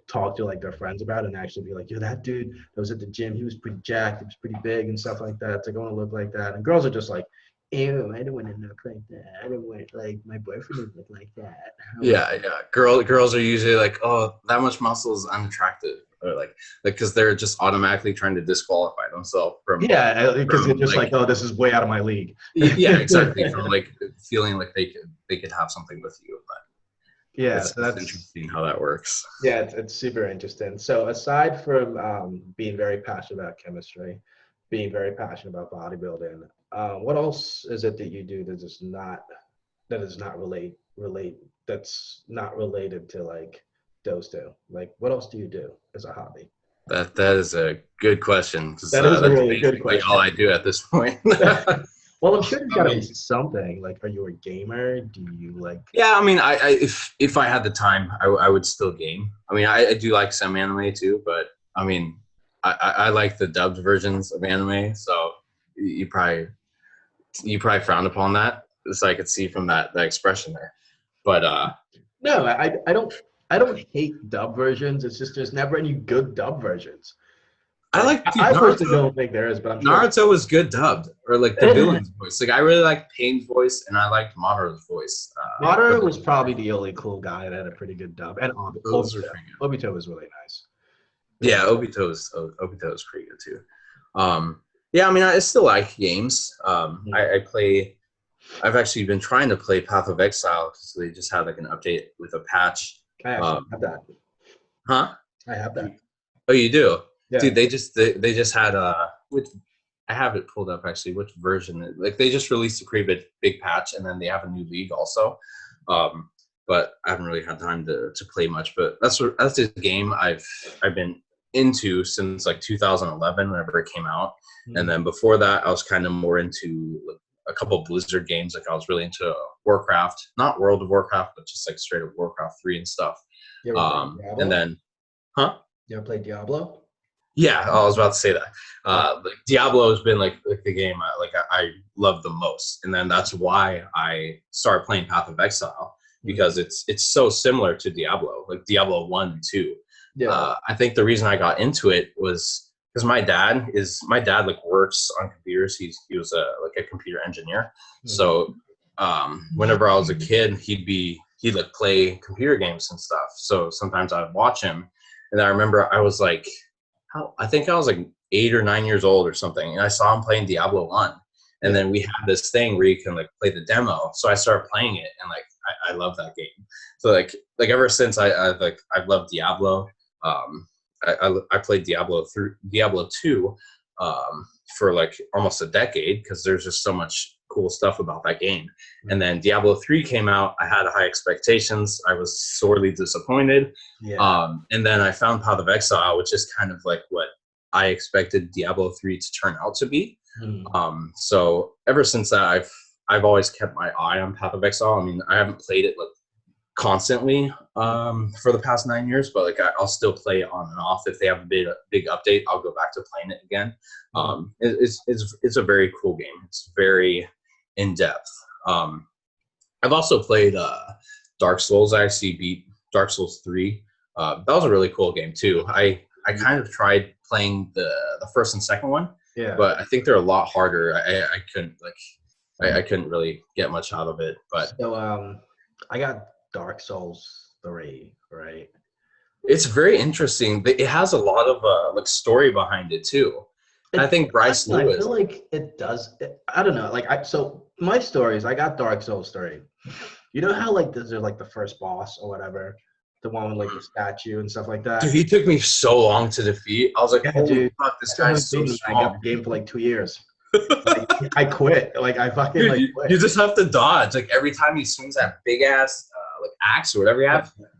talk to like their friends about it and actually be like, yo, that dude that was at the gym, he was pretty jacked, he was pretty big and stuff like that. It's like, I want to look like that. And girls are just like, ew, I don't want to look like that. I don't want like my boyfriend to look like that. Yeah. Girls are usually like, oh, that much muscle is unattractive, or like because they're just automatically trying to disqualify themselves from. Yeah, because they're just like, oh, this is way out of my league. Yeah, exactly. From like feeling like they could have something with you, but. Yeah, so that's interesting how that works. Yeah, it's super interesting. So aside from being very passionate about chemistry, being very passionate about bodybuilding, what else is it that you do that's not related to like those two? Like, what else do you do as a hobby? That is a good question. That is a really good question. All I do at this point. Well, I'm sure there's got to be something. Like, are you a gamer? Do you like? Yeah, I mean, if I had the time, I would still game. I mean, I do like some anime too, but I mean, I like the dubbed versions of anime. So you probably frowned upon that, so I could see from that expression there. But no, I don't hate dub versions. It's just there's never any good dub versions. I personally don't think there is, but I'm sure. Naruto was good dubbed, or like the villain's voice. Like I really liked Pain's voice, and I liked Madora's voice. Madara was probably the only cool guy that had a pretty good dub, and Obito was really nice. Yeah, Obito was pretty good too. Yeah, I mean, I still like games. I play. I've actually been trying to play Path of Exile because they just had like an update with a patch. I actually have that. Huh? I have that. Oh, you do? Yeah. Dude, they just had which I have it pulled up actually. Which version? Like they just released a pretty big patch, and then they have a new league also. But I haven't really had time to play much. But that's a game I've been into since like 2011, whenever it came out. And then before that, I was kind of more into like a couple of Blizzard games. Like I was really into Warcraft, not World of Warcraft, but just like straight up Warcraft 3 and stuff. You ever played Diablo? And then, huh? You ever played Diablo? Yeah, I was about to say that. Like Diablo has been like the game I love the most, and then that's why I started playing Path of Exile, because it's so similar to Diablo, like Diablo 1 and 2. Yeah. I think the reason I got into it was because my dad like works on computers. He was a computer engineer. So whenever I was a kid, he'd like play computer games and stuff. So sometimes I'd watch him, and I remember I was like, I think I was like 8 or 9 years old or something, and I saw him playing Diablo 1. And then we had this thing where you can like play the demo. So I started playing it, and like I love that game. So like ever since I've loved Diablo. I played Diablo 2 for like almost a decade, because there's just so much cool stuff about that game. And then Diablo 3 came out. I had high expectations. I was sorely disappointed. And then I found Path of Exile, which is kind of like what I expected Diablo 3 to turn out to be. So ever since that, I've always kept my eye on Path of Exile. I mean, I haven't played it like constantly for the past 9 years, but like I'll still play it on and off. If they have a big update, I'll go back to playing it again. It's a very cool game. It's very in depth. I've also played Dark Souls. I actually beat Dark Souls 3. That was a really cool game too. I kind of tried playing the first and second one, but I think they're a lot harder. I couldn't really get much out of it. But so I got Dark Souls 3, right? It's very interesting. It has a lot of like story behind it too. I think Bryce Lewis. I feel like it does. I don't know. So my stories, I got Dark Souls 3. You know how like there's like the first boss or whatever, the one with like the statue and stuff like that. Dude, he took me so long to defeat. I was like, holy dude, fuck, this guy's so strong. I got the game for like 2 years. I quit. Like I fucking dude, quit. You just have to dodge. Like every time he swings that big ass like axe or whatever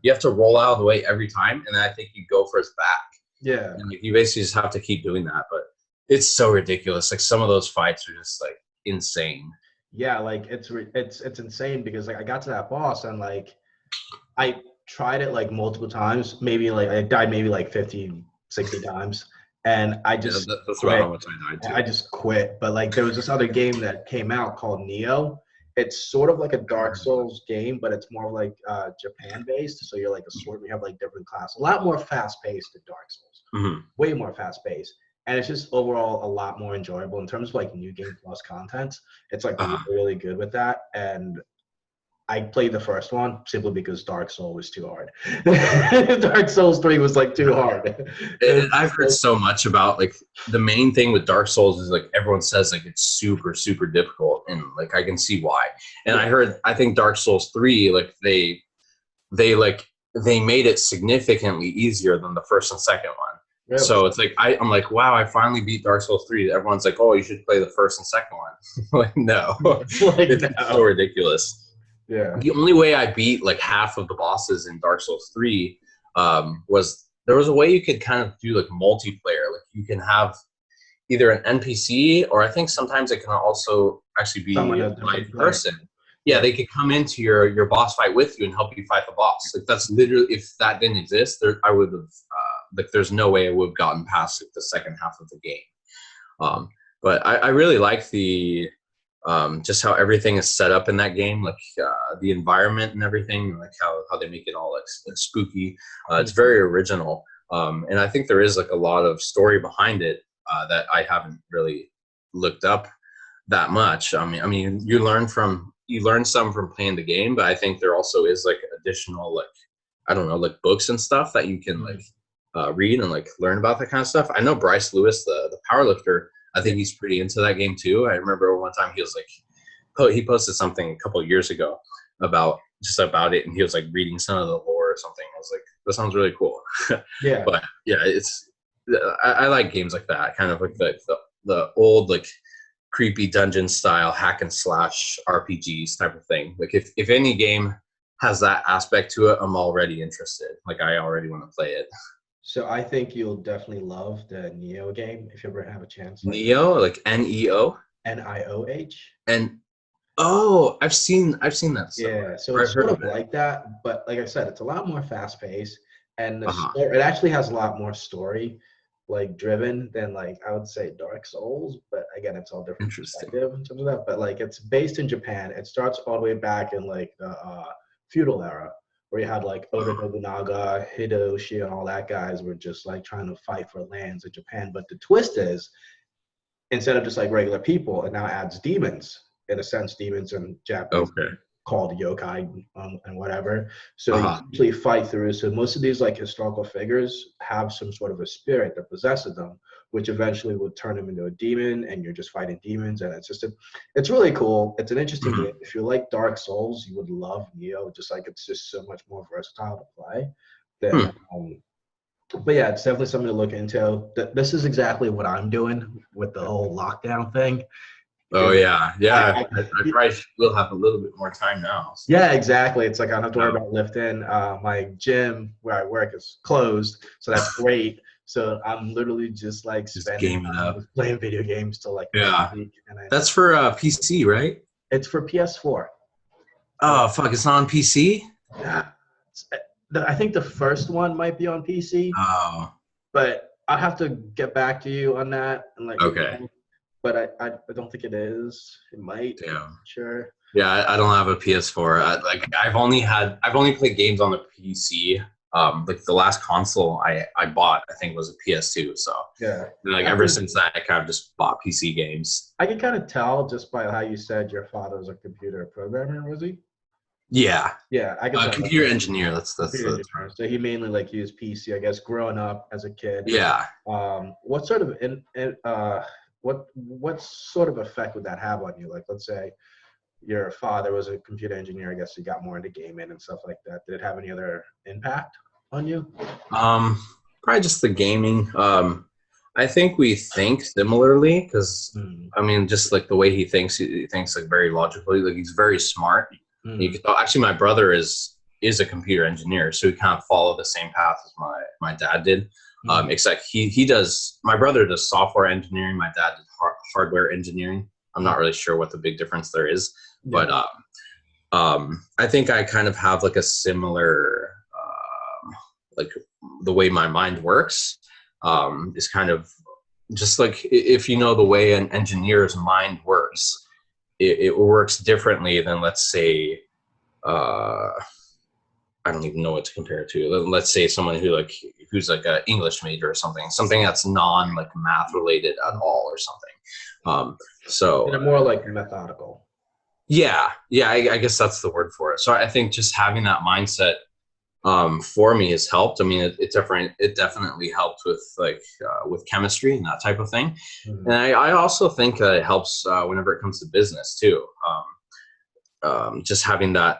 you have to roll out of the way every time, and then I think you go for his back. Yeah. And like you basically just have to keep doing that. But it's so ridiculous. Like some of those fights are just like insane. Yeah, like it's insane, because like I got to that boss and like I tried it like multiple times. Maybe like I died maybe like 50, 60 times. And I just that's about how much I died too. I just quit. But like there was this other game that came out called Neo. It's sort of like a Dark Souls game, but it's more like Japan based. So you're like a sword. We have like different classes. A lot more fast paced than Dark Souls. Way more fast paced. And it's just overall a lot more enjoyable in terms of like new game plus content. It's like really good with that. And I played the first one simply because Dark Souls was too hard. Dark Souls 3 was like too hard. And I've heard so much about like the main thing with Dark Souls is like everyone says like it's super, super difficult, and like I can see why. And I think Dark Souls 3, like they made it significantly easier than the first and second one. Really? So it's like I'm like, wow, I finally beat Dark Souls 3. Everyone's like, oh, you should play the first and second one. Like, no. It's so ridiculous. Yeah. The only way I beat like half of the bosses in Dark Souls 3 was there was a way you could kind of do like multiplayer. Like you can have either an NPC, or I think sometimes it can also actually be a person. Yeah, they could come into your boss fight with you and help you fight the boss. Like that's literally, if that didn't exist, I would have like there's no way I would have gotten past like, the second half of the game. But I really like the just how everything is set up in that game, like the environment and everything, like how they make it all like spooky. It's very original, and I think there is like a lot of story behind it that I haven't really looked up that much. I mean, you learn some from playing the game, but I think there also is like additional like I don't know like books and stuff that you can like read and like learn about that kind of stuff. I know Bryce Lewis, the powerlifter. I think he's pretty into that game too. I remember one time he was like, he posted something a couple of years ago about it, and he was like reading some of the lore or something. I was like, that sounds really cool. Yeah. But yeah, I like games like that, kind of like the the old like creepy dungeon style hack and slash RPGs type of thing. Like if any game has that aspect to it, I'm already interested. Like I already want to play it. So I think you'll definitely love the Neo game if you ever have a chance. Like Neo, like NEO, NIOH. and oh, I've seen that stuff. Yeah, so I've it's heard sort of of it. like that, but like I said, it's a lot more fast paced, and Uh-huh. it actually has a lot more story, like driven than like I would say Dark Souls. But again, it's all different Interesting. perspective in terms of that. But like it's based in Japan. It starts all the way back in like the feudal era, where you had like Oda Uh-huh. Nobunaga, Hideyoshi, and all that guys were just like trying to fight for lands in Japan. But the twist is instead of just like regular people, it now adds demons. In a sense, demons in Japanese Okay. called yokai and whatever. So you Uh-huh. usually fight through. So most of these like historical figures have some sort of a spirit that possesses them, which eventually will turn them into a demon, and you're just fighting demons. And it's really cool. It's an interesting Mhm. game. If you like Dark Souls, you would love Neo. Just like it's just so much more versatile to play than Hmm. but yeah, it's definitely something to look into. This is exactly what I'm doing with the whole lockdown thing. Oh Is yeah, yeah. I I probably will have a little bit more time now. So, yeah, exactly. It's like I don't have to worry no, about lifting. My gym where I work is closed, so that's great. So I'm literally just like just spending game it time up. just playing video games till like Yeah, midweek, and then that's for PC, right? it's for PS4. Uh, Oh fuck, it's not on PC. yeah, I think the first one might be on PC, Oh, but I'll have to get back to you on that and let you okay. know. But I don't think it is. It might. I'm not Damn. sure. Yeah, I don't have a PS4. Like I've only played games on the PC. Like the last console I bought, I think was a PS2. So Yeah. like I ever can since that, I kind of just bought PC games. I can kind of tell just by how you said your father was a computer programmer, was he? Yeah, Yeah, I can tell that computer engineer. That's computer the engineer. term. So he mainly like used PC, I guess, growing up as a kid. Yeah. What sort of what sort of effect would that have on you? Like, let's say your father was a computer engineer. I guess you got more into gaming and stuff like that. Did it have any other impact on you? Um, Probably just the gaming. I think we think similarly because Hmm. I mean, just like the way he thinks like very logically. Like he's very smart. You Hmm. can tell, actually, my brother is a computer engineer, so he kind of followed the same path as my dad did. Hmm. Except he does. My brother does software engineering. My dad did hardware engineering. I'm not really sure what the big difference there is, Yeah. but I think I kind of have like a similar like the way my mind works is kind of just like if you know the way an engineer's mind works, it works differently than let's say uh, I don't even know what to compare it to. Let's say someone who's like an English major or something that's non like math related at all or something. Um, And so they're more like methodical. yeah, I guess that's the word for it. So I think just having that mindset for me has helped. I mean, it definitely helped with chemistry and that type of thing. And Hmm. I also think that it helps whenever it comes to business too. Just having that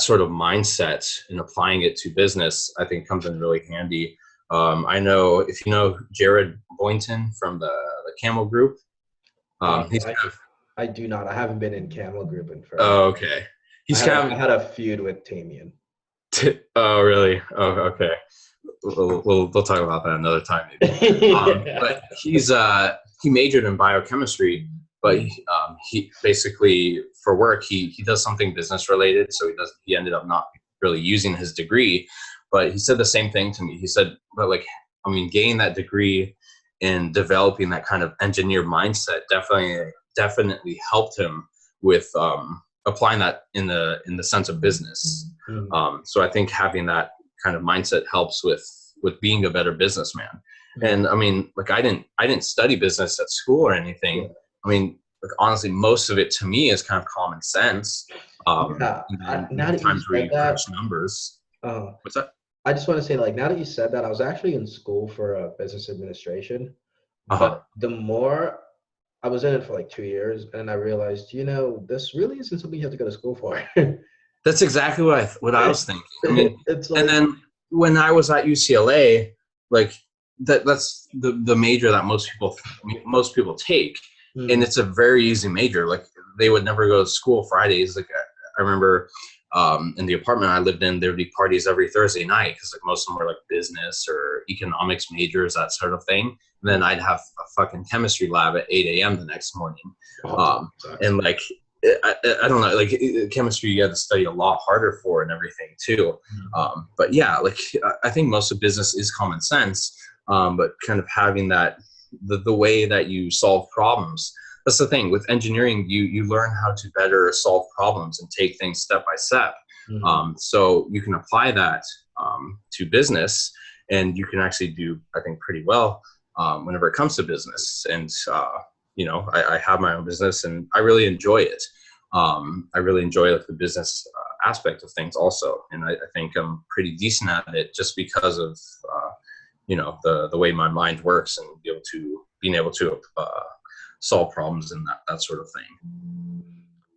sort of mindset and applying it to business, I think comes in really handy. I know if you know Jared Boynton from the Camel Group. He's I I do not. I haven't been in Camel Group in forever. oh, okay. He's kind I of had a feud with Tamian. oh really? Oh okay. We'll talk about that another time maybe. But he majored in biochemistry, but he basically for work he does something business related, so he ended up not really using his degree. But he said the same thing to me. He said, but like I mean, gaining that degree and developing that kind of engineer mindset definitely helped him with applying that in the sense of business. Mhm. So I think having that kind of mindset helps with being a better businessman. Mhm. And I mean, like I didn't study business at school or anything. Yeah. I mean, like honestly, most of it to me is kind of common sense. Yeah. And then Now that you times where said you crunch that, numbers. uh, What's that? I just want to say, like, now that you said that, I was actually in school for business administration, Uh but huh. the more I was in it for like 2 years, and I realized, this really isn't something you have to go to school for. That's exactly what I was thinking. I mean, It's and like, then when I was at UCLA, like that's the major that most people take, and it's a very easy major. Like they would never go to school Fridays. Like I remember in the apartment I lived in, there would be parties every Thursday night because like most of them were like business or economics majors, that sort of thing. And then I'd have a fucking chemistry lab at 8 a.m. the next morning, and like. I don't know, like chemistry, you got to study a lot harder for and everything too. But yeah, like I think most of business is common sense, but kind of having that, the way that you solve problems. That's the thing with engineering, you learn how to better solve problems and take things step by step. So you can apply that to business, and you can actually do, I think, pretty well whenever it comes to business. And I have my own business and I really enjoy it. I really enjoy like the business aspect of things also. And I think I'm pretty decent at it just because of, the way my mind works and being able to solve problems and that sort of thing.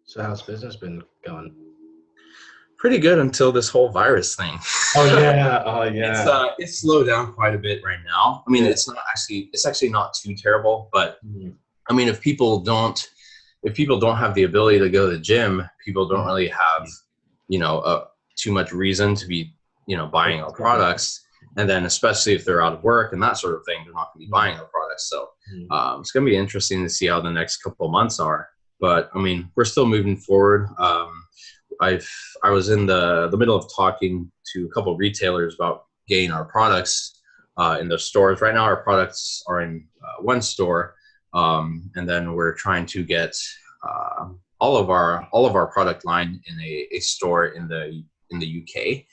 So how's business been going? Pretty good until this whole virus thing. Oh yeah. It's slowed down quite a bit right now. I mean, it's actually not too terrible, but I mean, if people don't have the ability to go to the gym, people don't really have, too much reason to be, buying our products. And then especially if they're out of work and that sort of thing, they're not going to be buying our products. So it's going to be interesting to see how the next couple of months are. But I mean, we're still moving forward. I was in the middle of talking to a couple of retailers about getting our products in the stores. Right now, our products are in one store. And then we're trying to get all of our product line in a store in the UK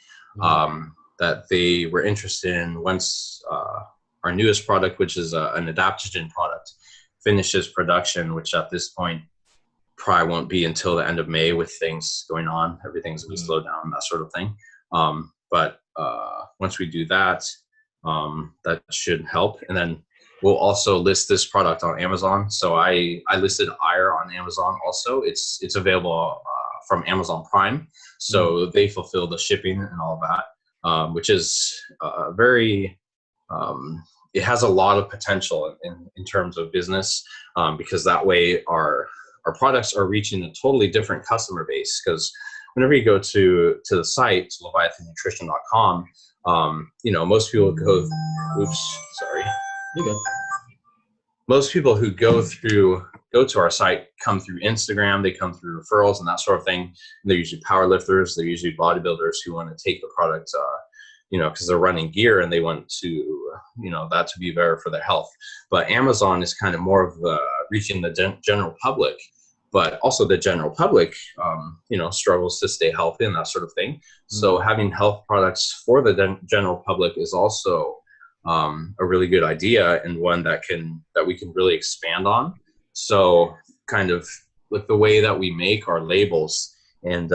that they were interested in once our newest product, which is an adaptogen product, finishes production, which at this point probably won't be until the end of May with things going on. Everything's going to slow down, that sort of thing. But once we do that, that should help. And then we'll also list this product on Amazon. So I listed Ire on Amazon also. It's available from Amazon Prime. So they fulfill the shipping and all that, which is very, it has a lot of potential in terms of business, because that way our products are reaching a totally different customer base. Because whenever you go to the site, leviathannutrition.com, most people go, most people who go to our site come through Instagram, they come through referrals and that sort of thing. And they're usually power lifters, they're usually bodybuilders who want to take the product, because they're running gear and they want to, that to be better for their health. But Amazon is kind of more of reaching the general public. But also the general public, struggles to stay healthy and that sort of thing. So having health products for the general public is also a really good idea, and one that we can really expand on. So kind of like the way that we make our labels, and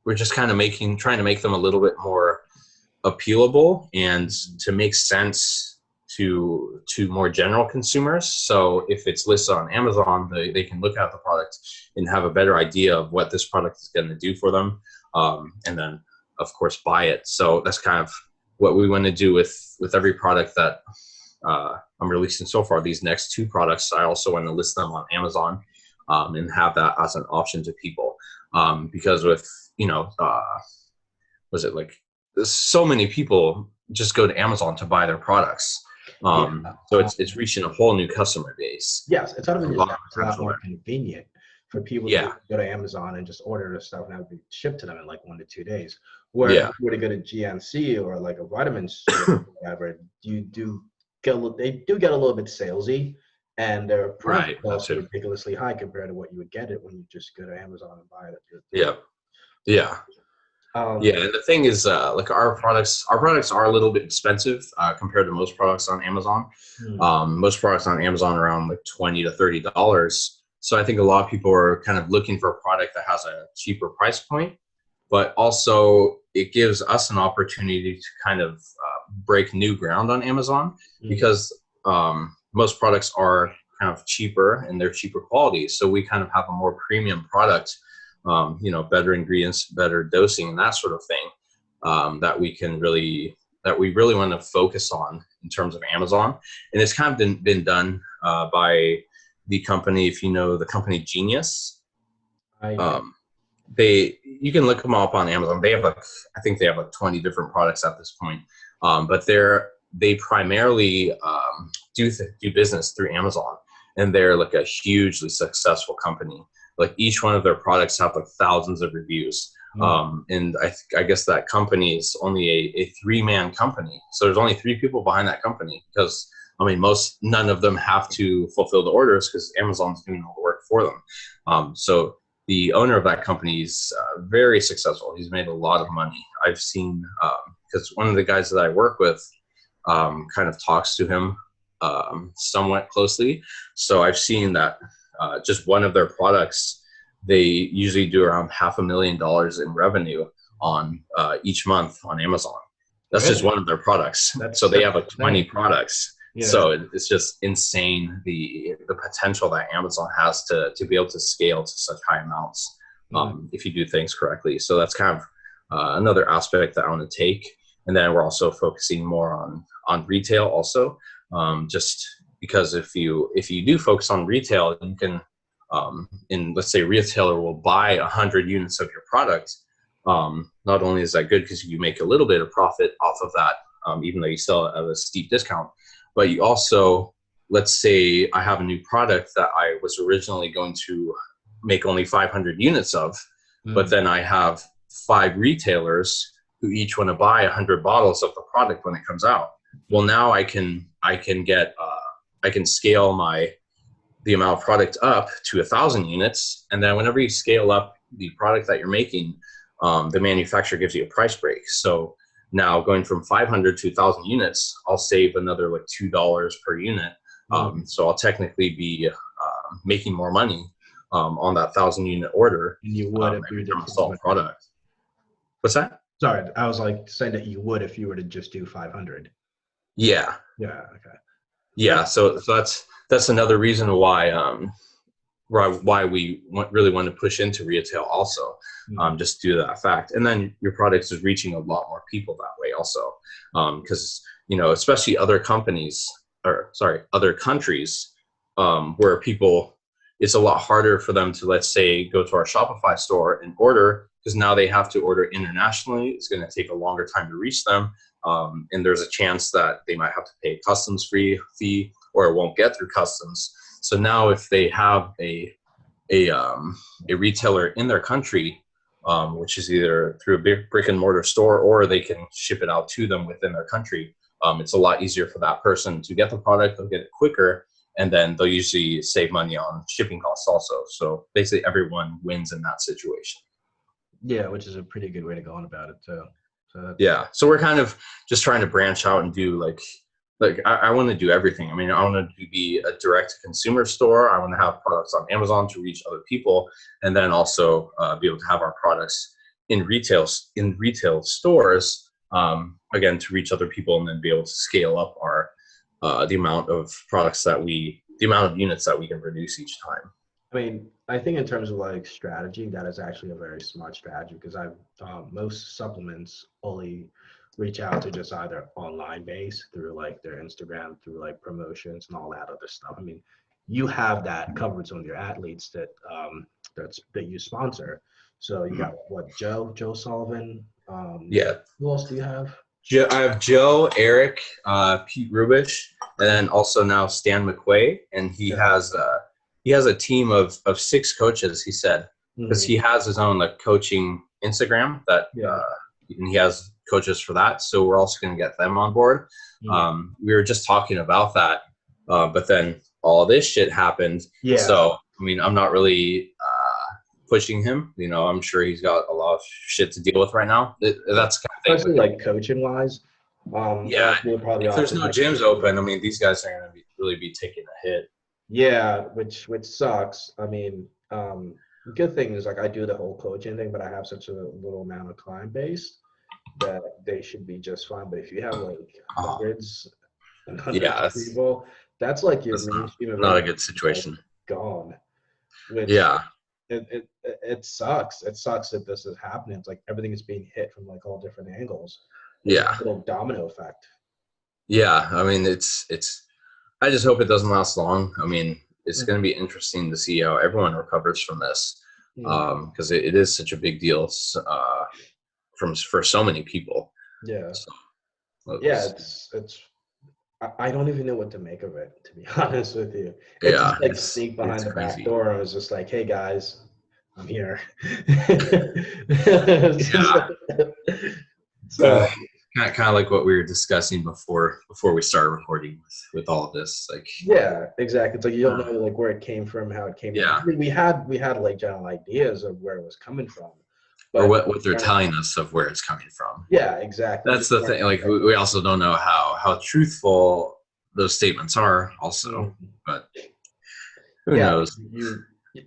we're just kind of trying to make them a little bit more appealable and to make sense to more general consumers. So if it's listed on Amazon, they can look at the product and have a better idea of what this product is going to do for them, and then of course buy it. So that's kind of what we want to do with every product that I'm releasing so far. These next two products, I also want to list them on Amazon and have that as an option to people, because with so many people just go to Amazon to buy their products. So it's reaching a whole new customer base. Yes, it's a lot more convenient for people to go to Amazon and just order the stuff and have it shipped to them in like 1 to 2 days. Where if you were to go to GNC or like a vitamin store or whatever, they do get a little bit salesy, and their price is also ridiculously high compared to what you would get it when you just go to Amazon and buy it. And the thing is, like our products are a little bit expensive compared to most products on Amazon. Most products on Amazon are around like $20 to $30. So I think a lot of people are kind of looking for a product that has a cheaper price point, but also it gives us an opportunity to kind of break new ground on Amazon, because most products are kind of cheaper and they're cheaper quality. So we kind of have a more premium product, better ingredients, better dosing, and that sort of thing, that we can really that we really want to focus on in terms of Amazon, and it's kind of been done by the company. If you know the company Genius, I you can look them up on Amazon. They have I think they have 20 different products at this point, but they primarily do business through Amazon, and they're like a hugely successful company. Like each one of their products have like thousands of reviews. And I guess that company is only a 3-man company. So there's only 3 people behind that company, because I mean, none of them have to fulfill the orders because Amazon's doing all the work for them. So the owner of that company is very successful. He's made a lot of money. I've seen, because one of the guys that I work with kind of talks to him somewhat closely. So I've seen that just one of their products, they usually do around $500,000 in revenue on each month on Amazon. That's Really? just one of their products. So they have like 20 products. Yeah. So it's just insane the potential that Amazon has to be able to scale to such high amounts if you do things correctly. So that's kind of another aspect that I want to take. And then we're also focusing more on retail also, just because if you do focus on retail, you can, let's say a retailer will buy 100 units of your product. Not only is that good because you make a little bit of profit off of that, even though you sell it at a steep discount, but you also, let's say I have a new product that I was originally going to make only 500 units of, but then I have 5 retailers who each want to buy 100 bottles of the product when it comes out. Well, now I can scale the amount of product up to 1,000 units, and then whenever you scale up the product that you're making, the manufacturer gives you a price break. So now going from 500 to 1,000 units, I'll save another like $2 per unit. So I'll technically be making more money on that 1,000 unit order. And you would if you did sell product. What's that? Sorry, I was like saying that you would if you were to just do 500. Yeah. Yeah. Okay. Yeah. So that's another reason why we really want to push into retail also, just due to that fact. And then your product is reaching a lot more people that way also, because especially other countries where people, it's a lot harder for them to, let's say, go to our Shopify store and order, because now they have to order internationally. It's going to take a longer time to reach them, and there's a chance that they might have to pay a customs fee or it won't get through customs. So now if they have a retailer in their country, which is either through a big brick and mortar store or they can ship it out to them within their country, it's a lot easier for that person to get the product. They'll get it quicker, and then they'll usually save money on shipping costs also. So basically everyone wins in that situation. Yeah, which is a pretty good way to go on about it too. So yeah, so we're kind of just trying to branch out and do like I want to do everything. I mean, I want to be a direct consumer store. I want to have products on Amazon to reach other people, and then also be able to have our products in retail stores, again, to reach other people, and then be able to scale up our the amount of units that we can produce each time. I mean, I think in terms of like strategy, that is actually a very smart strategy, because most supplements only reach out to just either online base through like their Instagram, through like promotions and all that other stuff. I mean, you have that covered some of your athletes that you sponsor. So you got what, Joe Sullivan? Yeah. Who else do you have? I have Joe, Eric, Pete Rubish, and then also now Stan McQuay, and he has a team of 6 coaches. He said, because he has his own like coaching Instagram that and he has coaches for that. So we're also going to get them on board. We were just talking about that, but then all this shit happened. Yeah. So I mean, I'm not really pushing him. I'm sure he's got a lot of shit to deal with right now. That's kind of thing. Especially like coaching wise. Yeah. If there's no gyms open, I mean, these guys are going to really be taking a hit. Yeah, which sucks. I mean, good thing is like I do the whole coaching thing, but I have such a little amount of client base that they should be just fine. But if you have like hundreds and hundreds of people, that's like your not a good situation. Gone. Which, it sucks. It sucks that this is happening. It's like everything is being hit from like all different angles. There's a Yeah. little domino effect. Yeah. I mean, I just hope it doesn't last long. I mean, it's going to be interesting to see how everyone recovers from this, Mhm. because it is such a big deal, for so many people. Yeah. So, Yeah, it's- I don't even know what to make of it, to be honest with you. It's yeah, just like sneak behind it's the back crazy. door. I was just like, hey guys, I'm here. It's just Yeah. so Kind of like what we were discussing before we started recording with all of this. Like, yeah, exactly. It's like you don't know like where it came from, how it came in. yeah, I mean, we had like general ideas of where it was coming from, or but what they're telling us of where it's coming from. yeah, exactly. We That's just the weren't thing. Like, we also don't know how truthful those statements are. Also, Mhm. but who Yeah, knows? you.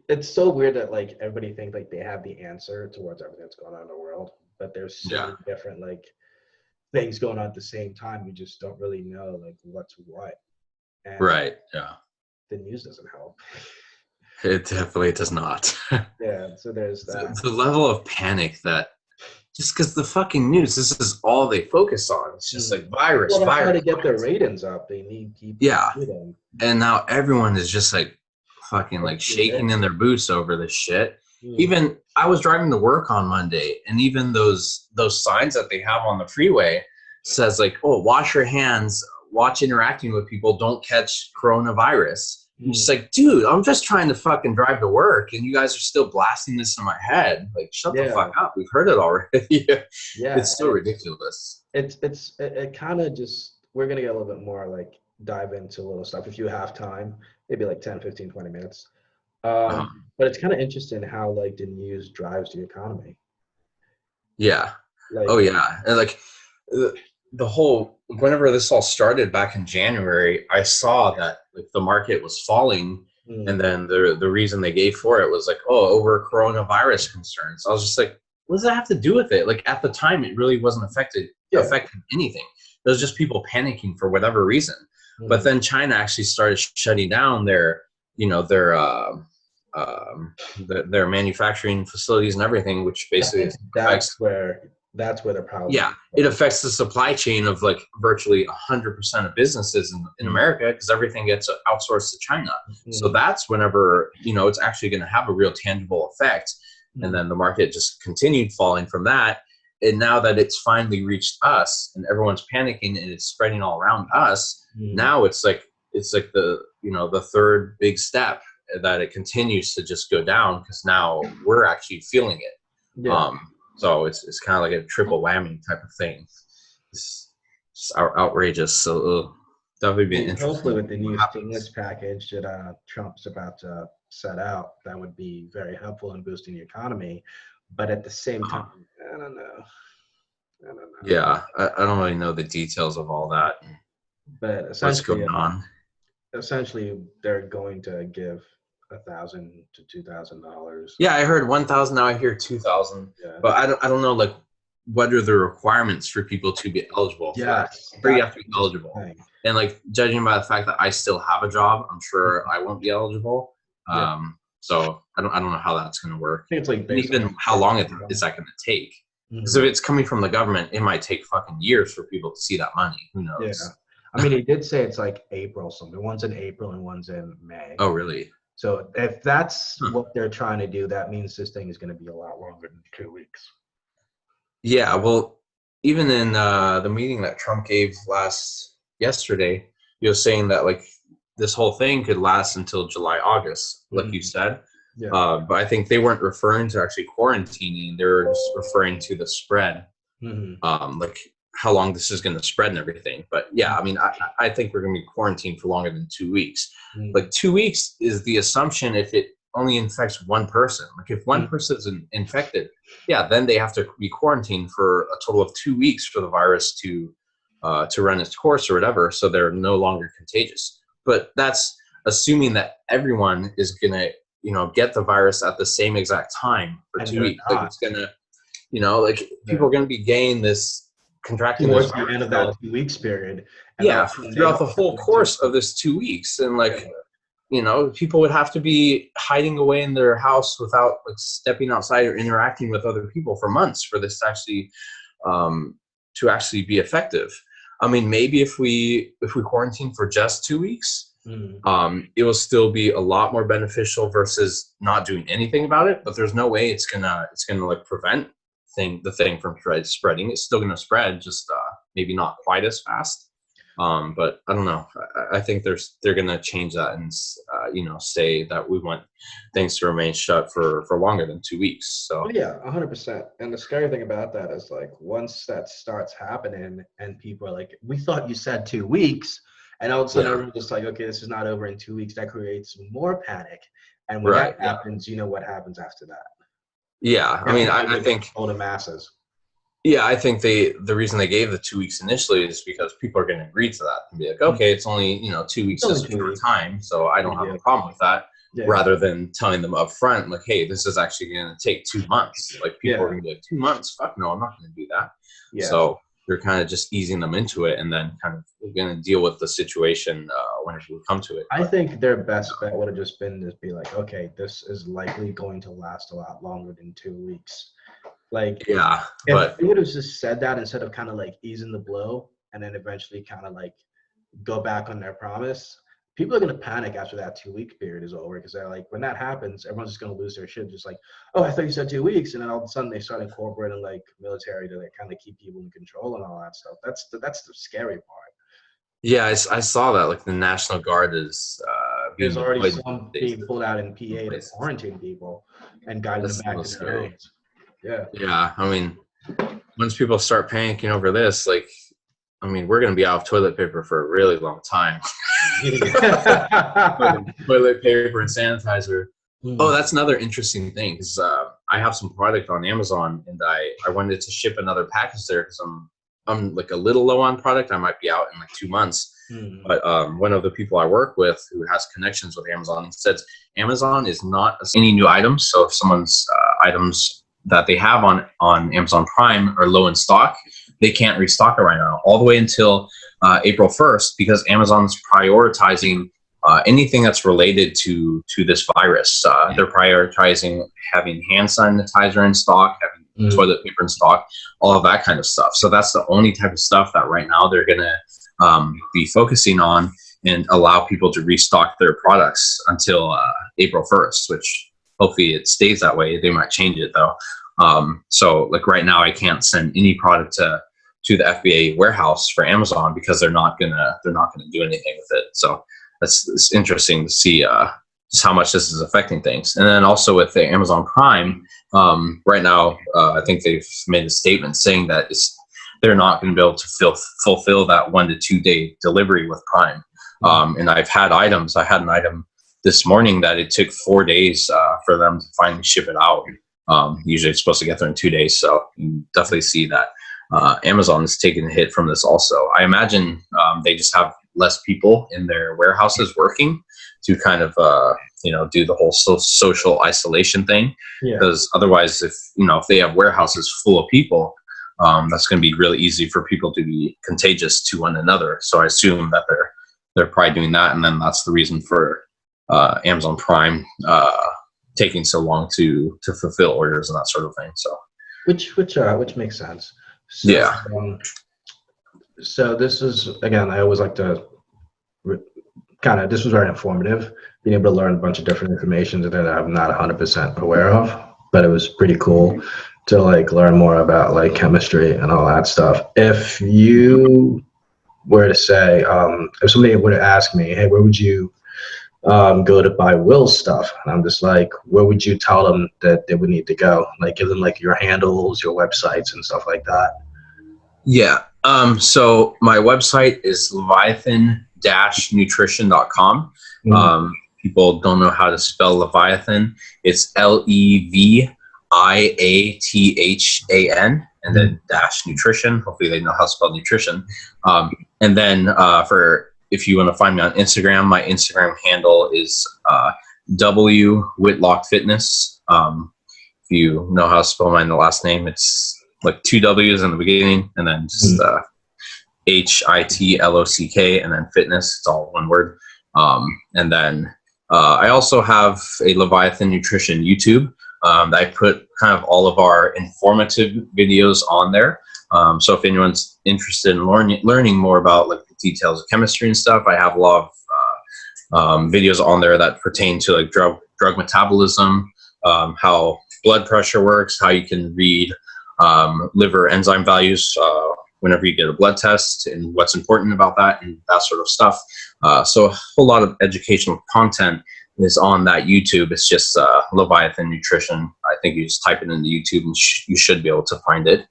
It's so weird that like everybody thinks like they have the answer towards everything that's going on in the world, but there's so Yeah. many different like things going on at the same time. You just don't really know like what's what, and Right. Yeah. the news doesn't help. It definitely does not. Yeah, so there's that. The level of panic that just because the fucking news, this is all they focus on. It's just like Mhm. virus, Well, that's how virus, to get their virus. ratings up. They need people to Yeah. see them. And now everyone is just like fucking like Up to shaking date. in their boots over this shit. Mhm. Even I was driving to work on Monday, and even those signs that they have on the freeway says like, "Oh, wash your hands, watch interacting with people, don't catch coronavirus." I'm just Mhm. like, dude, I'm just trying to fucking drive to work, and you guys are still blasting this in my head. Like, shut the Yeah, fuck up. We've heard it already. yeah, It's so and ridiculous. it kind of just we're gonna get a little bit more like dive into a little stuff if you have time, maybe like 10, 15, 20 minutes. Uh-huh. But it's kind of interesting how like the news drives the economy. Yeah. Oh Like, yeah. And like the whole whenever this all started back in January, I saw that like the market was falling, and mm, then the reason they gave for it was like, oh, over coronavirus concerns. I was just like, what does that have to do with it? Like at the time, it really wasn't yeah, affecting anything. It was just people panicking for whatever reason. But mm, then China actually started shutting down their, you know, their manufacturing facilities and everything, which I basically think affects, that's where the problem yeah, is. it affects the supply chain of like virtually 100% of businesses in Mm, America, because everything gets outsourced to China. So mm, that's whenever, it's actually going to have a real tangible effect. And mm, then the market just continued falling from that. And now that it's finally reached us and everyone's panicking and it's spreading all around us, mm. now it's like the third big step that it continues to just go down, because now we're actually feeling it. Yeah, So it's kind of like a triple whammy type of thing. It's outrageous. So definitely be hopefully interesting to with the see what new stimulus happens. package that Trump's about to set out, that would be very helpful in boosting the economy. But at the same time, I don't know. I don't know. Yeah, I don't really know the details of all that and But what's going on. essentially, they're going to give $1,000 to $2,000. Yeah, I heard 1,000. Now I hear 2,000, Yeah. but I don't know like what are the requirements for people to be eligible for that. Yes, Or you that's have to be the interesting eligible, thing. and like judging by the fact that I still have a job, I'm sure I won't be eligible. Yeah, So I don't know how that's going to work, I think it's like and based on even like how long is that going to take? Because if Mhm. it's coming from the government, it might take fucking years for people to see that money. Who Yeah. knows? I mean, he did say it's like April something. One's in April and one's in May. Oh, really? So if that's Huh. what they're trying to do, that means this thing is going to be a lot longer than 2 weeks. Yeah. Well, even in the meeting that Trump gave yesterday, he was saying that like this whole thing could last until July, August, like you Mhm. said. Yeah. But I think they weren't referring to actually quarantining; they were just referring to the spread, Hmm. like how long this is going to spread and everything. But yeah, I mean, I think we're going to be quarantined for longer than 2 weeks. Hmm. Like 2 weeks is the assumption if it only infects one person. Like if one Hmm. person is infected, yeah, then they have to be quarantined for a total of 2 weeks for the virus to run its course or whatever, so they're no longer contagious. But that's assuming that everyone is gonna, get the virus at the same exact time for And two they're weeks. Like not. it's gonna, like people They're are gonna be contracting this towards the virus end of for that like, 2 weeks period. And all yeah, of a sudden they throughout don't the have whole anything course of to this 2 weeks, and like, yeah. people would have to be hiding away in their house without like stepping outside or interacting with other people for months for this to actually um, to actually be effective. I mean, maybe if we quarantine for just 2 weeks, it will still be a lot more beneficial versus not doing anything about it. But there's no way it's gonna like prevent the thing from spreading. It's still gonna spread, just maybe not quite as fast. But I don't know. I think they're gonna change that and say that we want things to remain shut for longer than 2 weeks. So yeah, 100%. And the scary thing about that is like once that starts happening and people are like, we thought you said 2 weeks, and all of a sudden everyone's just like, okay, this is not over in 2 weeks. That creates more panic. And when that happens, you know what happens after that. Yeah, I mean, I think all the masses. Yeah, I think the reason they gave the 2 weeks initially is because people are going to agree to that and be like, okay, it's only 2 weeks is a short time, so I don't have a problem with that. Yeah. Rather than telling them up front, like, hey, this is actually going to take 2 months. Like people are going to be like, 2 months? Fuck no, I'm not going to do that. Yeah. So you're kind of just easing them into it, and then kind of going to deal with the situation whenever we come to it. I think their best bet would have just been to be like, okay, this is likely going to last a lot longer than 2 weeks. Like, yeah, if they would have just said that instead of kind of like easing the blow and then eventually kind of like go back on their promise, people are going to panic after that 2 week period is over, because they're like, when that happens, everyone's just going to lose their shit. Just like, oh, I thought you said 2 weeks. And then all of a sudden they start incorporating like military to like kind of keep people in control and all that stuff. That's the scary part. Yeah, I saw that. Like the National Guard is there's already some being pulled out in PA to quarantine people and guiding them back to their homes. Yeah. I mean, once people start panicking over this, like, I mean, we're going to be out of toilet paper for a really long time. Toilet paper and sanitizer. Oh, that's another interesting thing, because I have some product on Amazon, and I wanted to ship another package there because I'm like a little low on product. I might be out in like 2 months. But one of the people I work with who has connections with Amazon says Amazon is not any new items. So if someone's items that they have on Amazon Prime are low in stock, they can't restock it right now, all the way until April 1st, because Amazon's prioritizing anything that's related to this virus. They're prioritizing having hand sanitizer in stock, having toilet paper in stock, all of that kind of stuff. So that's the only type of stuff that right now they're going to be focusing on and allow people to restock their products until April 1st, which hopefully it stays that way. They might change it though. So like right now, I can't send any product to the FBA warehouse for Amazon because they're not gonna do anything with it. So it's interesting to see just how much this is affecting things. And then also with the Amazon Prime, right now, I think they've made a statement saying that they're not going to be able to fulfill that 1 to 2 day delivery with Prime. And I had an item this morning that it took 4 days for them to finally ship it out. Usually it's supposed to get there in 2 days. So you definitely see that Amazon is taking a hit from this also. I imagine they just have less people in their warehouses working to kind of, do the whole social isolation thing. Because otherwise, if they have warehouses full of people, that's going to be really easy for people to be contagious to one another. So I assume that they're probably doing that. And then that's the reason for Amazon Prime taking so long to fulfill orders and that sort of thing. So which makes sense. So, so this is, again, I always like to this was very informative, being able to learn a bunch of different information that I'm not 100% aware of, but it was pretty cool to like learn more about like chemistry and all that stuff. If you were to say, if somebody were to ask me, hey, where would you go to buy Will's stuff? And I'm just like, where would you tell them that they would need to go? Like give them like your handles, your websites and stuff like that. Yeah. So my website is leviathan-nutrition.com. People don't know how to spell Leviathan. It's Leviathan and then dash nutrition. Hopefully they know how to spell nutrition. And then if you want to find me on Instagram, my Instagram handle is Whitlock Fitness. If you know how to spell my last name, it's like 2 W's in the beginning and then just Hitlock and then fitness. It's all one word. And then I also have a Leviathan Nutrition YouTube. I put kind of all of our informative videos on there. So if anyone's interested in learning more about like the details of chemistry and stuff, I have a lot of videos on there that pertain to like drug metabolism, how blood pressure works, how you can read liver enzyme values whenever you get a blood test, and what's important about that and that sort of stuff. So a whole lot of educational content is on that YouTube. It's just Leviathan Nutrition. I think you just type it into YouTube and you should be able to find it.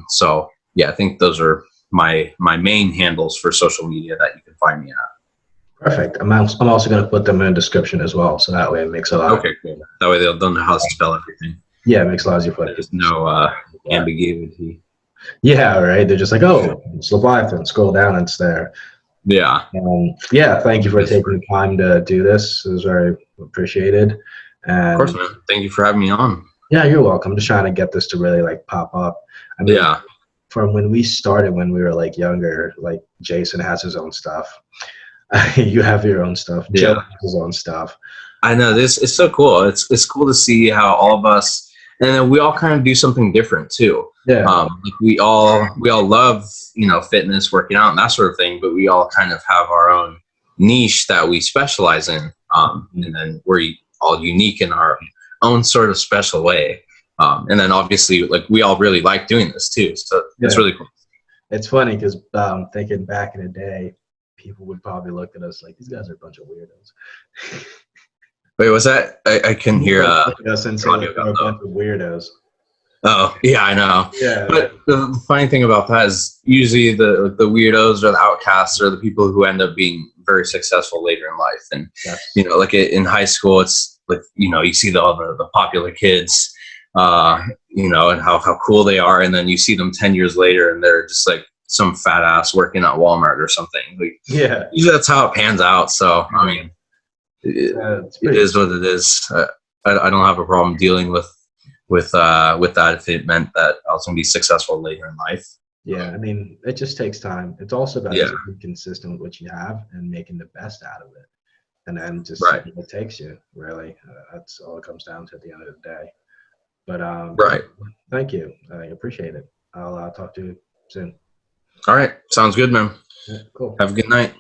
So yeah, I think those are my main handles for social media that you can find me at. Perfect. I'm also going to put them in the description as well, so that way it makes a lot. Okay, cool. That way they'll know how to spell everything. Yeah, it makes it a lot easier for There's no ambiguity. Yeah, right. They're just like, oh, it's Leviathan. Scroll down, it's there. Yeah. Yeah, thank you for taking the time to do this. It was very appreciated. And of course, man. Thank you for having me on. Yeah, you're welcome. I'm just trying to get this to really like pop up. I mean, yeah. From when we started, when we were like younger, like Jason has his own stuff. You have your own stuff. Yeah. Joe has his own stuff. I know this is so cool. It's cool to see how all of us, and then we all kind of do something different too. Yeah. Like we all love, fitness, working out and that sort of thing, but we all kind of have our own niche that we specialize in. And then we're all unique in our own sort of special way. And then obviously like we all really like doing this too. So it's really cool. It's funny because thinking back in the day, people would probably look at us like, these guys are a bunch of weirdos. Wait, was that? I couldn't hear. Us and say we're a bunch of weirdos. Oh, yeah, I know. Yeah. But the funny thing about that is usually the weirdos or the outcasts are the people who end up being very successful later in life. And, like in high school, it's like, you see the popular kids, and how cool they are. And then you see them 10 years later and they're just like some fat ass working at Walmart or something. Like, yeah. Usually that's how it pans out. So, I mean, it is what it is. I don't have a problem dealing with that if it meant that I was going to be successful later in life. Yeah, I mean, it just takes time. It's also about just being consistent with what you have and making the best out of it. And then just see what it takes you, really. That's all it comes down to at the end of the day. But thank you. I appreciate it. I'll talk to you soon. All right. Sounds good, man. Yeah, cool. Have a good night.